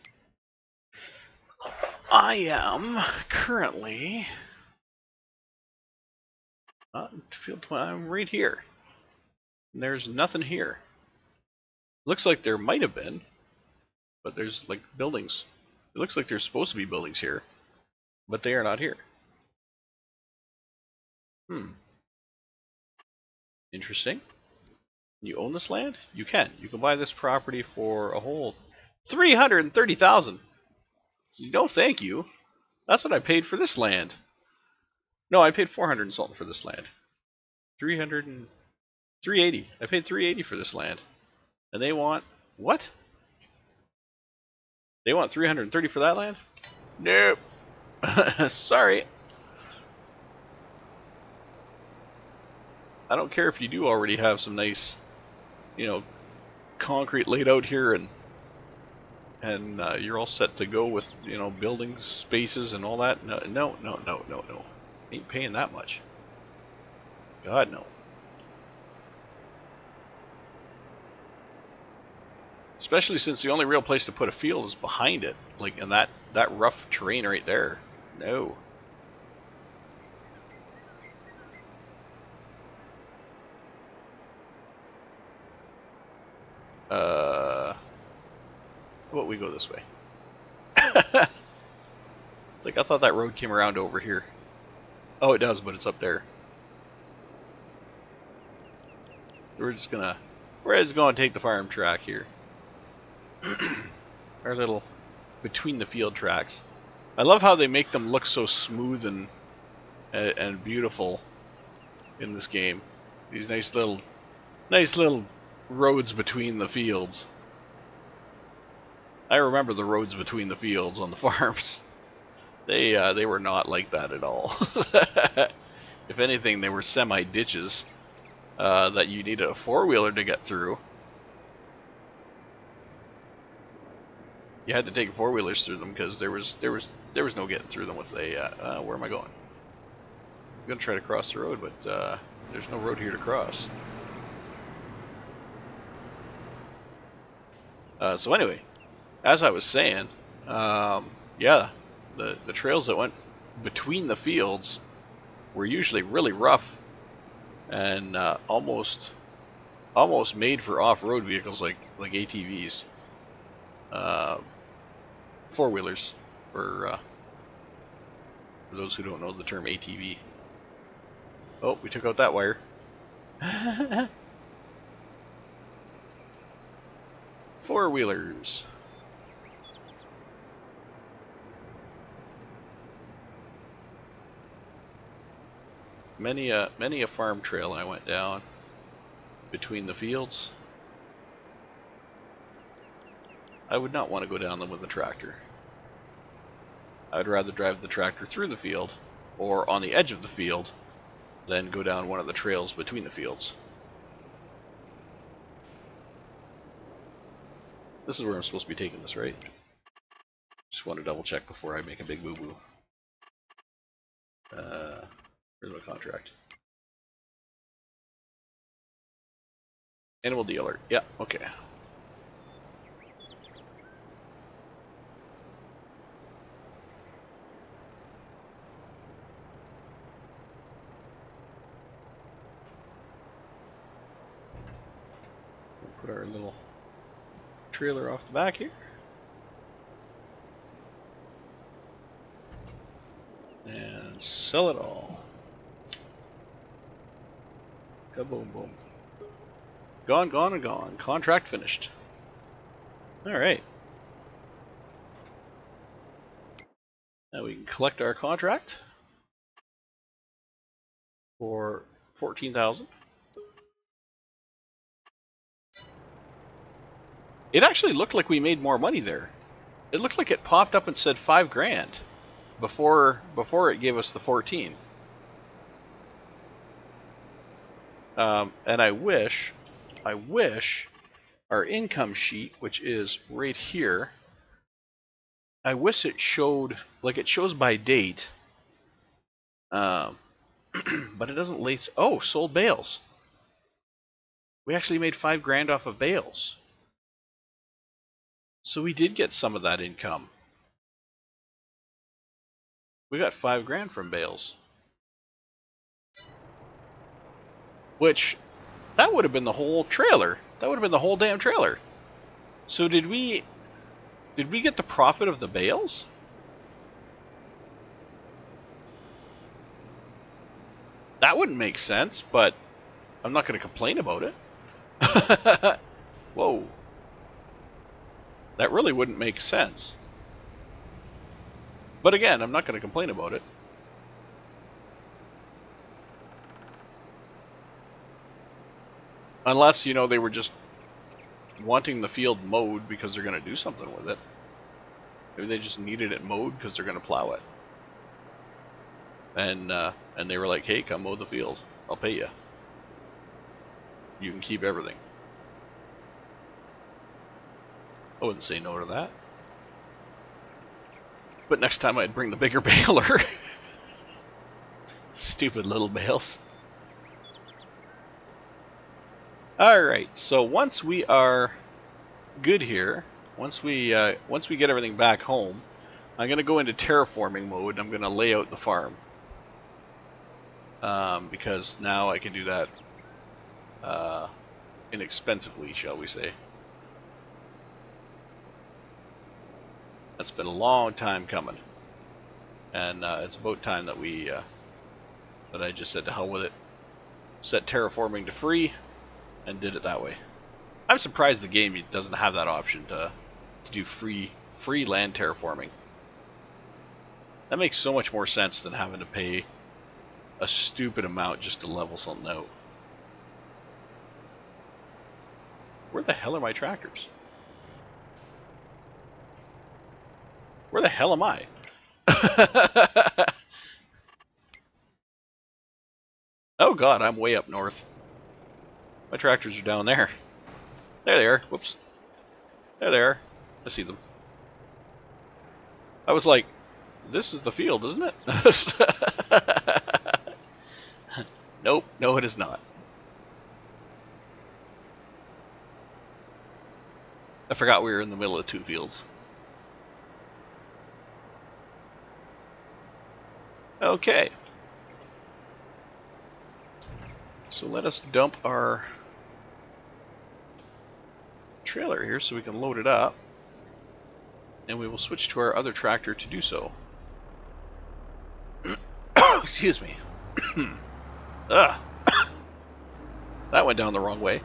I am currently not in field 20. I'm right here. And there's nothing here. Looks like there might have been, but there's like buildings. It looks like there's supposed to be buildings here, but they are not here. Interesting. You own this land? You can. You can buy this property for a whole 330,000. No, thank you. That's what I paid for this land. No, I paid 400 and something for this land. 380. I paid 380 for this land. And they want what? They want 330 for that land? Nope. Sorry. I don't care if you do already have some nice, you know, concrete laid out here and you're all set to go with, you know, building spaces and all that. No, no, no, no, no, no. Ain't paying that much. God, no. Especially since the only real place to put a field is behind it, like in that rough terrain right there. No. How about we go this way? It's like I thought that road came around over here. Oh, it does, but it's up there. We're just gonna take the farm track here. Our little between the field tracks. I love how they make them look so smooth and beautiful in this game. These nice little roads between the fields. I remember the roads between the fields on the farms. They were not like that at all. If anything, they were semi ditches that you needed a four-wheeler to get through. You had to take four-wheelers through them because there was no getting through them with a. Where am I going? I'm gonna try to cross the road, but there's no road here to cross. So anyway, as I was saying, yeah, the trails that went between the fields were usually really rough and almost made for off-road vehicles like ATVs, four-wheelers for those who don't know the term ATV. Oh, we took out that wire. Four-wheelers. Many a farm trail I went down between the fields. I would not want to go down them with a tractor. I'd rather drive the tractor through the field or on the edge of the field than go down one of the trails between the fields. This is where I'm supposed to be taking this, right? Just want to double check before I make a big boo-boo. Where's my contract? Animal dealer. Yeah, okay. We'll put our little trailer off the back here. And sell it all. Kaboom boom. Gone, gone, and gone. Contract finished. Alright. Now we can collect our contract for 14,000. It actually looked like we made more money there. It looked like it popped up and said 5 grand before it gave us the 14. And I wish our income sheet, which is right here, I wish it showed, like it shows by date, but it doesn't lace. Oh, sold bales. We actually made 5 grand off of bales. So we did get some of that income. We got 5 grand from bales. Which, that would have been the whole trailer. That would have been the whole damn trailer. So did we get the profit of the bales? That wouldn't make sense, but I'm not going to complain about it. Whoa. That really wouldn't make sense. But again, I'm not going to complain about it. Unless, you know, they were just wanting the field mowed because they're going to do something with it. Maybe they just needed it mowed because they're going to plow it. And they were like, hey, come mow the field. I'll pay you. You can keep everything. I wouldn't say no to that. But next time I'd bring the bigger baler. Stupid little bales. Alright, so once we are good here, once we get everything back home, I'm going to go into terraforming mode. I'm going to lay out the farm. Because now I can do that inexpensively, shall we say. That's been a long time coming. And it's about time that that I just said to hell with it. Set terraforming to free, and did it that way. I'm surprised the game doesn't have that option to do free land terraforming. That makes so much more sense than having to pay a stupid amount just to level something out. Where the hell are my tractors? Where the hell am I? Oh god, I'm way up north. My tractors are down there. There they are. Whoops. There they are. I see them. I was like, this is the field, isn't it? Nope, no it is not. I forgot we were in the middle of two fields. Okay. So let us dump our trailer here so we can load it up. And we will switch to our other tractor to do so. Excuse me. Ugh. That went down the wrong way.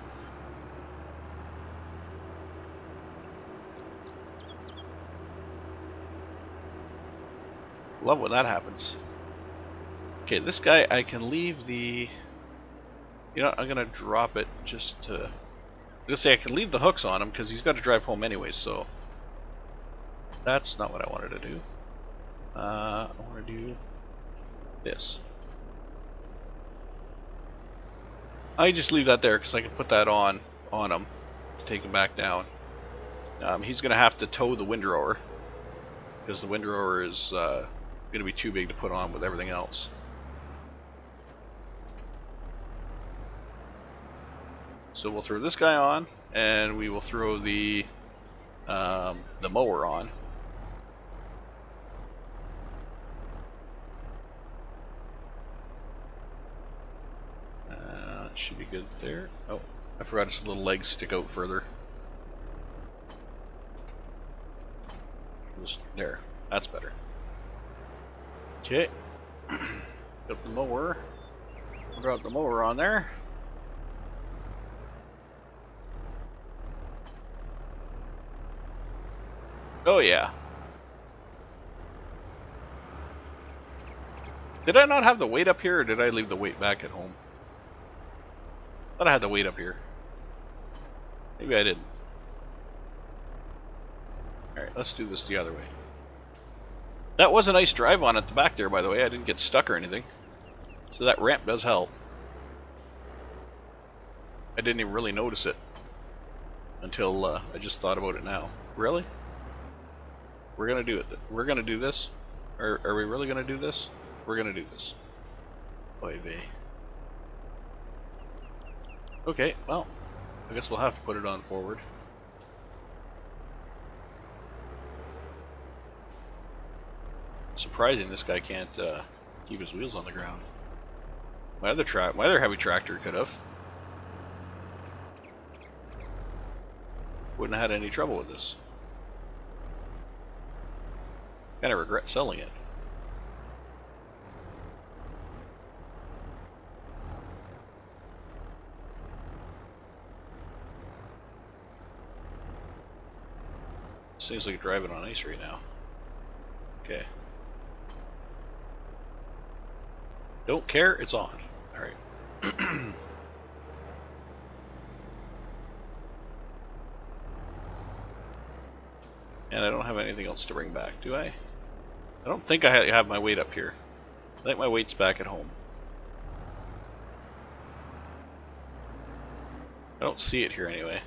Love when that happens. Okay, this guy, I can leave the... You know, I'm going to drop it just to... I'm going to say I can leave the hooks on him because he's got to drive home anyways, so... That's not what I wanted to do. I want to do this. I just leave that there because I can put that on him to take him back down. He's going to have to tow the windrower because the windrower is going to be too big to put on with everything else. So we'll throw this guy on, and we will throw the mower on. Should be good there. Oh, I forgot its little legs stick out further. Just there. That's better. Okay. Got the mower. We'll drop the mower on there. Oh yeah. Did I not have the weight up here, or did I leave the weight back at home? I thought I had the weight up here. Maybe I didn't. Alright, let's do this the other way. That was a nice drive on at the back there, by the way. I didn't get stuck or anything. So that ramp does help. I didn't even really notice it until I just thought about it now. Really? We're gonna do it. We're gonna do this? Are we really gonna do this? We're gonna do this. Oy vey. Okay, well, I guess we'll have to put it on forward. Surprising this guy can't keep his wheels on the ground. My other heavy tractor could have. Wouldn't have had any trouble with this. Kind of regret selling it. Seems like driving on ice right now. Okay. Don't care, it's on. Alright. And I don't have anything else to bring back, do I? I don't think I have my weight up here. I think my weight's back at home. I don't see it here anyway.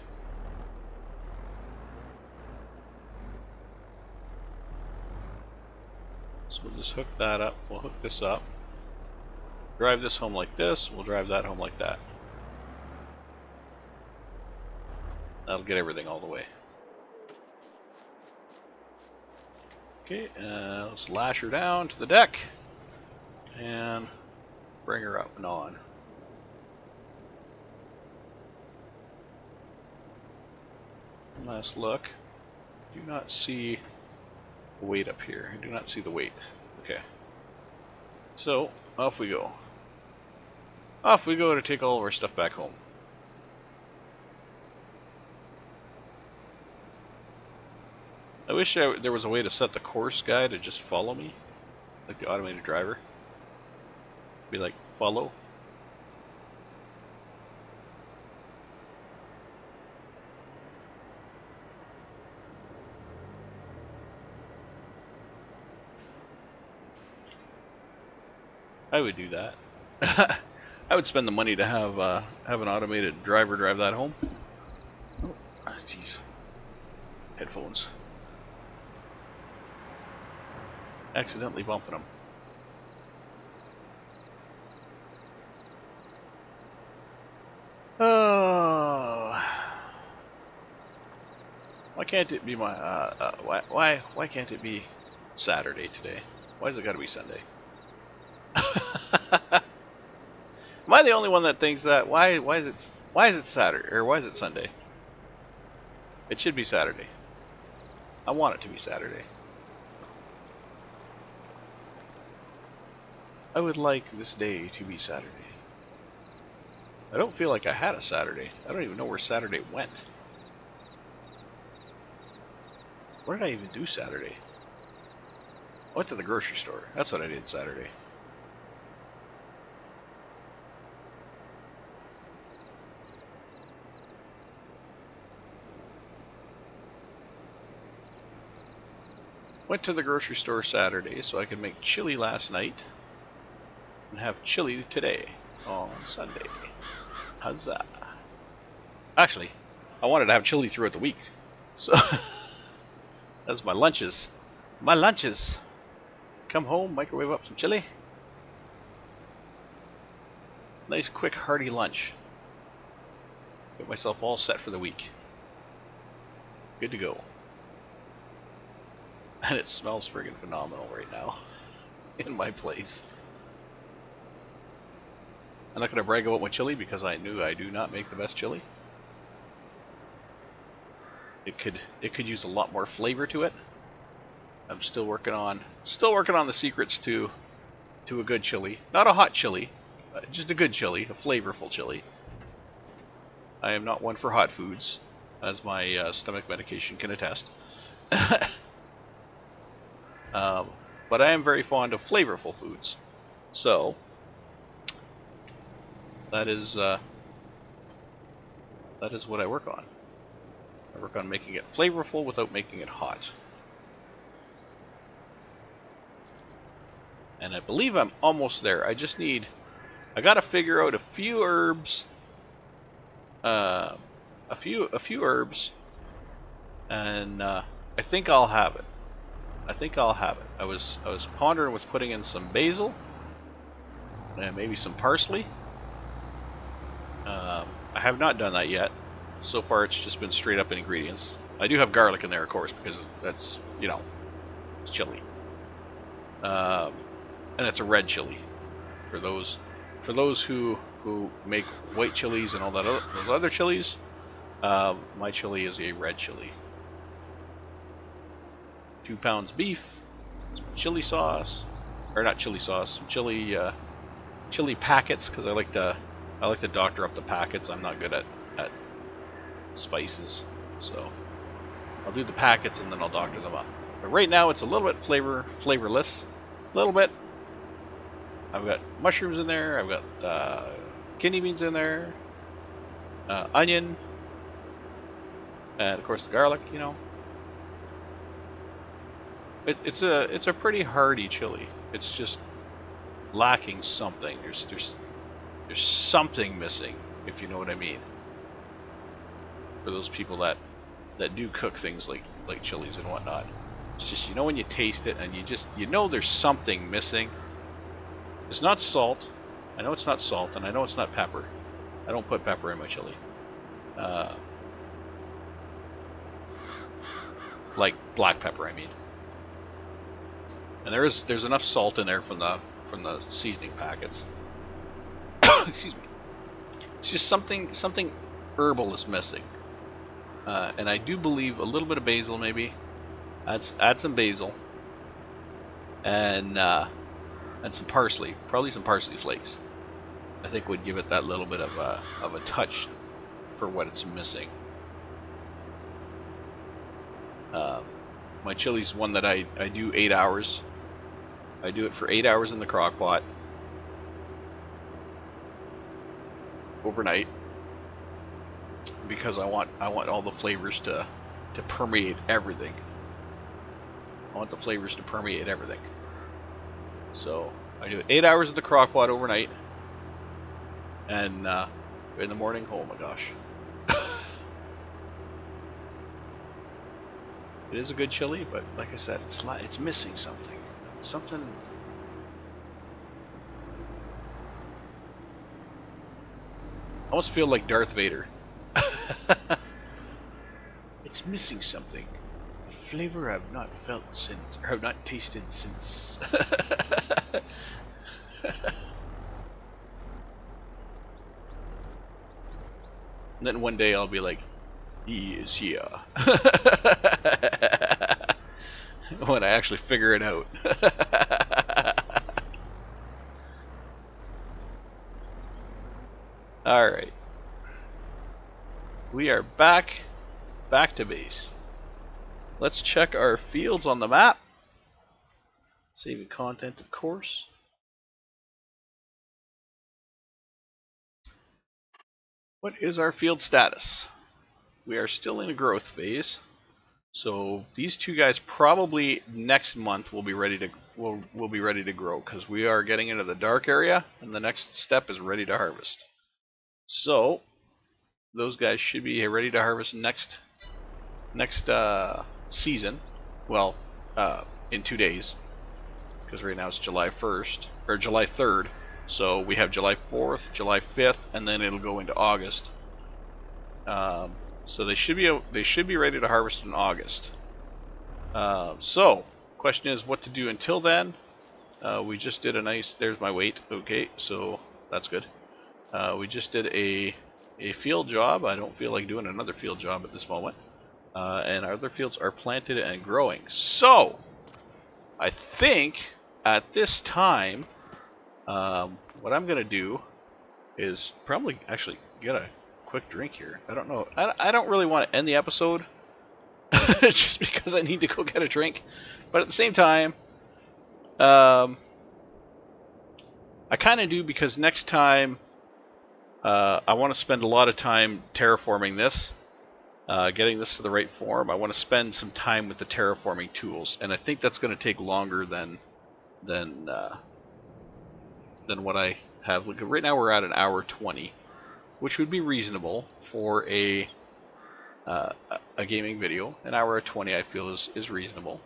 So we'll just hook that up. We'll hook this up. Drive this home like this. We'll drive that home like that. That'll get everything all the way. Okay, let's lash her down to the deck and bring her up and on. Last look. Do not see the weight up here. I do not see the weight. Okay. So, off we go. Off we go to take all of our stuff back home. I wish there was a way to set the course guy to just follow me, like the automated driver. Be like, follow. I would do that. I would spend the money to have an automated driver drive that home. Oh, jeez. Headphones. Accidentally bumping them. Oh, why can't it be my why can't it be Saturday today? Why has it got to be Sunday? Am I the only one that thinks that? Why is it Saturday or why is it Sunday? It should be Saturday. I want it to be Saturday. I would like this day to be Saturday. I don't feel like I had a Saturday. I don't even know where Saturday went. What did I even do Saturday? I went to the grocery store. That's what I did Saturday. Went to the grocery store Saturday so I could make chili last night and have chili today on Sunday. Huzzah. Actually, I wanted to have chili throughout the week. So, that's my lunches. My lunches. Come home, microwave up some chili. Nice, quick, hearty lunch. Get myself all set for the week. Good to go. And it smells friggin' phenomenal right now in my place. I'm not going to brag about my chili because I knew I do not make the best chili. It could use a lot more flavor to it. I'm still working on the secrets to a good chili. Not a hot chili, just a good chili, a flavorful chili. I am not one for hot foods, as my stomach medication can attest. But I am very fond of flavorful foods. So that is what I work on. I work on making it flavorful without making it hot. And I believe I'm almost there. I gotta figure out a few herbs. A few herbs. And I think I'll have it. I was pondering with putting in some basil and maybe some parsley. I have not done that yet. So far, it's just been straight up ingredients. I do have garlic in there, of course, because that's, it's chili. And it's a red chili. For those who make white chilies and all that those other chilies, my chili is a red chili. 2 pounds beef, some chili sauce, or not chili sauce, some chili packets, because I like to doctor up the packets. I'm not good at spices, so I'll do the packets and then I'll doctor them up. But right now it's a little bit flavorless, a little bit. I've got mushrooms in there. I've got kidney beans in there, onion, and of course the garlic. It's a pretty hearty chili. It's just lacking something. There's something missing, if you know what I mean. For those people that do cook things like chilies and whatnot, it's just, you know, when you taste it and you know there's something missing. It's not salt. I know it's not salt, and I know it's not pepper. I don't put pepper in my chili. Like black pepper, I mean. And there's enough salt in there from the seasoning packets. Excuse me. It's just something herbal is missing. And I do believe a little bit of basil, maybe. Add some basil. And some parsley. Probably some parsley flakes. I think would give it that little bit of a touch for what it's missing. My chili's one that I do 8 hours. I do it for 8 hours in the crock pot overnight because I want all the flavors to permeate everything. I want the flavors to permeate everything. So I do it 8 hours in the crock pot overnight, and in the morning, oh my gosh. It is a good chili, but like I said, it's missing something. Something. I almost feel like Darth Vader. It's missing something. A flavor I've not felt since, or have not tasted since. And then one day I'll be like, he is here. When I actually figure it out. Alright. We are back to base. Let's check our fields on the map. Saving content, of course. What is our field status? We are still in a growth phase. So these two guys probably next month will be ready to grow, because we are getting into the dark area, and the next step is ready to harvest. So those guys should be ready to harvest next season. Well, in 2 days, because right now it's July 1st or July 3rd. So we have July 4th, July 5th, and then it'll go into August. So they should be ready to harvest in August. So, question is what to do until then. We just did a nice. There's my weight. Okay, so that's good. We just did a field job. I don't feel like doing another field job at this moment. And our other fields are planted and growing. So, I think at this time, what I'm gonna do is probably actually get a quick drink here. I don't know. I don't really want to end the episode just because I need to go get a drink. But at the same time, I kind of do, because next time I want to spend a lot of time terraforming this, getting this to the right form. I want to spend some time with the terraforming tools, and I think that's going to take longer than what I have. Look, right now we're at an hour 20. Which would be reasonable for a gaming video. An hour 20, I feel, is reasonable.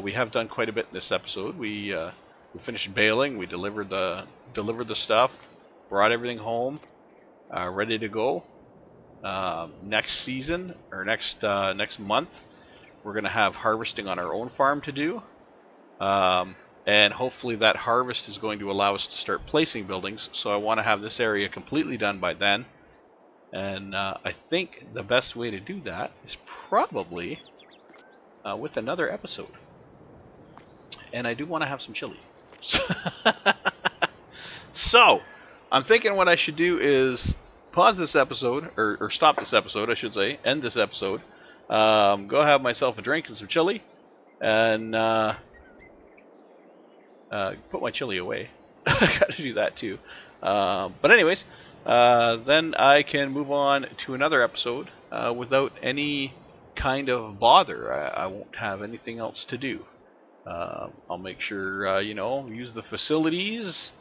We have done quite a bit in this episode. We finished baling. We delivered the stuff, brought everything home, ready to go. Next season or next month, we're gonna have harvesting on our own farm to do, and hopefully that harvest is going to allow us to start placing buildings. So I want to have this area completely done by then. And I think the best way to do that is probably with another episode. And I do want to have some chili. So, I'm thinking what I should do is pause this episode, or stop this episode, I should say, end this episode, go have myself a drink and some chili, and put my chili away. I gotta do that too. But anyways, then I can move on to another episode without any kind of bother. I won't have anything else to do. I'll make sure, you know, use the facilities,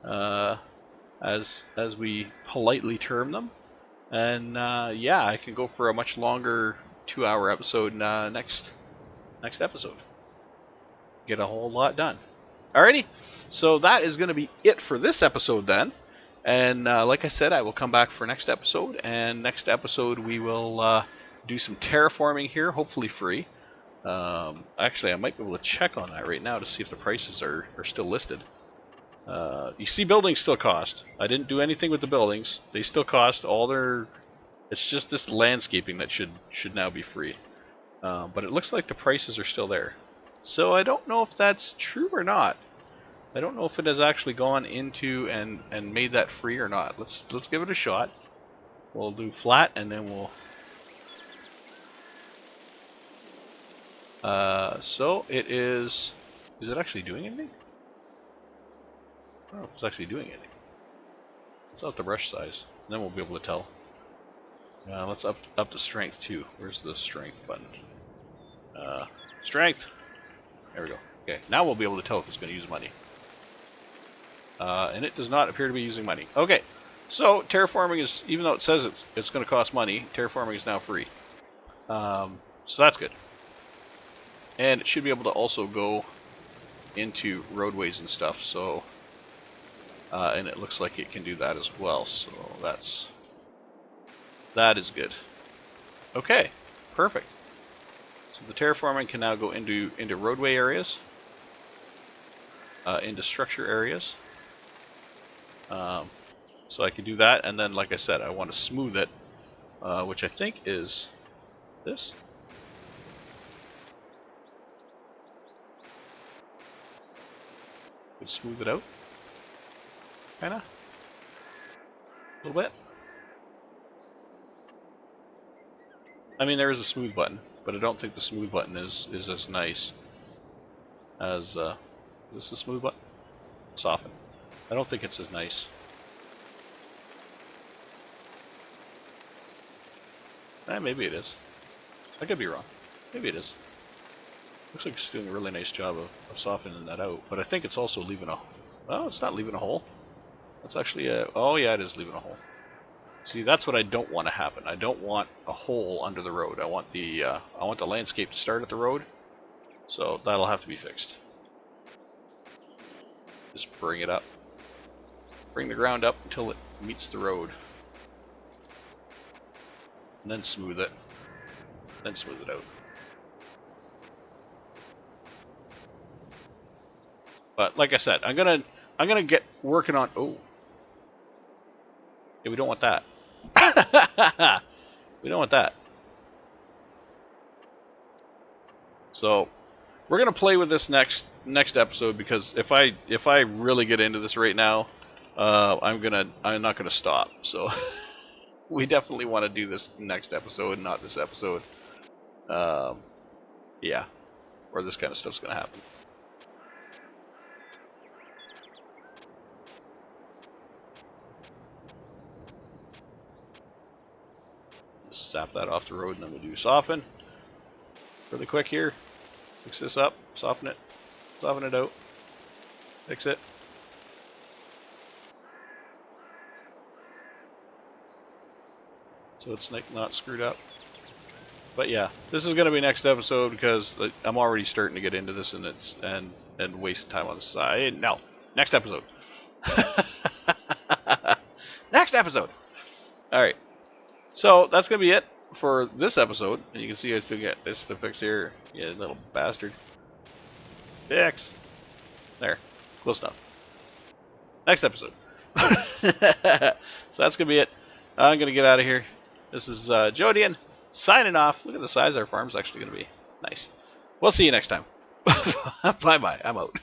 as we politely term them. And yeah, I can go for a much longer 2-hour episode next episode. Get a whole lot done. Alrighty, so that is going to be it for this episode then. And like I said, I will come back for next episode. And next episode we will do some terraforming here, hopefully free. Actually, I might be able to check on that right now to see if the prices are still listed. You see, buildings still cost. I didn't do anything with the buildings. They still cost all their... It's just this landscaping that should now be free. But it looks like the prices are still there. So I don't know if that's true or not. I don't know if it has actually gone into and made that free or not. Let's give it a shot. We'll do flat and then we'll... so it is... Is it actually doing anything? I don't know if it's actually doing anything. Let's up the brush size, and then we'll be able to tell. Let's up the strength too. Where's the strength button? Strength! There we go. Okay, now we'll be able to tell if it's going to use money. And it does not appear to be using money. Okay, so terraforming is, even though it says it's going to cost money, terraforming is now free. So that's good. And it should be able to also go into roadways and stuff, so... and it looks like it can do that as well, so that is good. Okay, perfect. So the terraforming can now go into roadway areas, into structure areas. So I can do that, and then, like I said, I want to smooth it, which I think is this. Could smooth it out, kinda, a little bit. I mean, there is a smooth button, but I don't think the smooth button is as nice as, is this the smooth button? Soften. I don't think it's as nice. Maybe it is. I could be wrong. Maybe it is. Looks like it's doing a really nice job of softening that out, but I think it's also leaving a... Oh, it's not leaving a hole. That's actually a... Oh yeah, it is leaving a hole. See, that's what I don't want to happen. I don't want a hole under the road. I want the landscape to start at the road. So that'll have to be fixed. Just bring it up. Bring the ground up until it meets the road. And then smooth it. Then smooth it out. But like I said, I'm gonna get working on... Oh. Yeah, we don't want that. We don't want that. So we're gonna play with this next episode, because if I really get into this right now, I'm not gonna stop. So we definitely want to do this next episode, not this episode. Yeah, or this kind of stuff's gonna happen. Zap that off the road, and then we'll do soften. Really quick here. Fix this up, soften it out, fix it. So it's not screwed up. But yeah, this is going to be next episode, because I'm already starting to get into this, and wasting time on the side. No, next episode. Next episode. All right. So that's going to be it for this episode. And you can see I still get this to fix here. Yeah, little bastard. Fix. There. Close enough. Next episode. So that's going to be it. I'm going to get out of here. This is Jodian signing off. Look at the size our farm's actually going to be. Nice. We'll see you next time. Bye-bye. I'm out.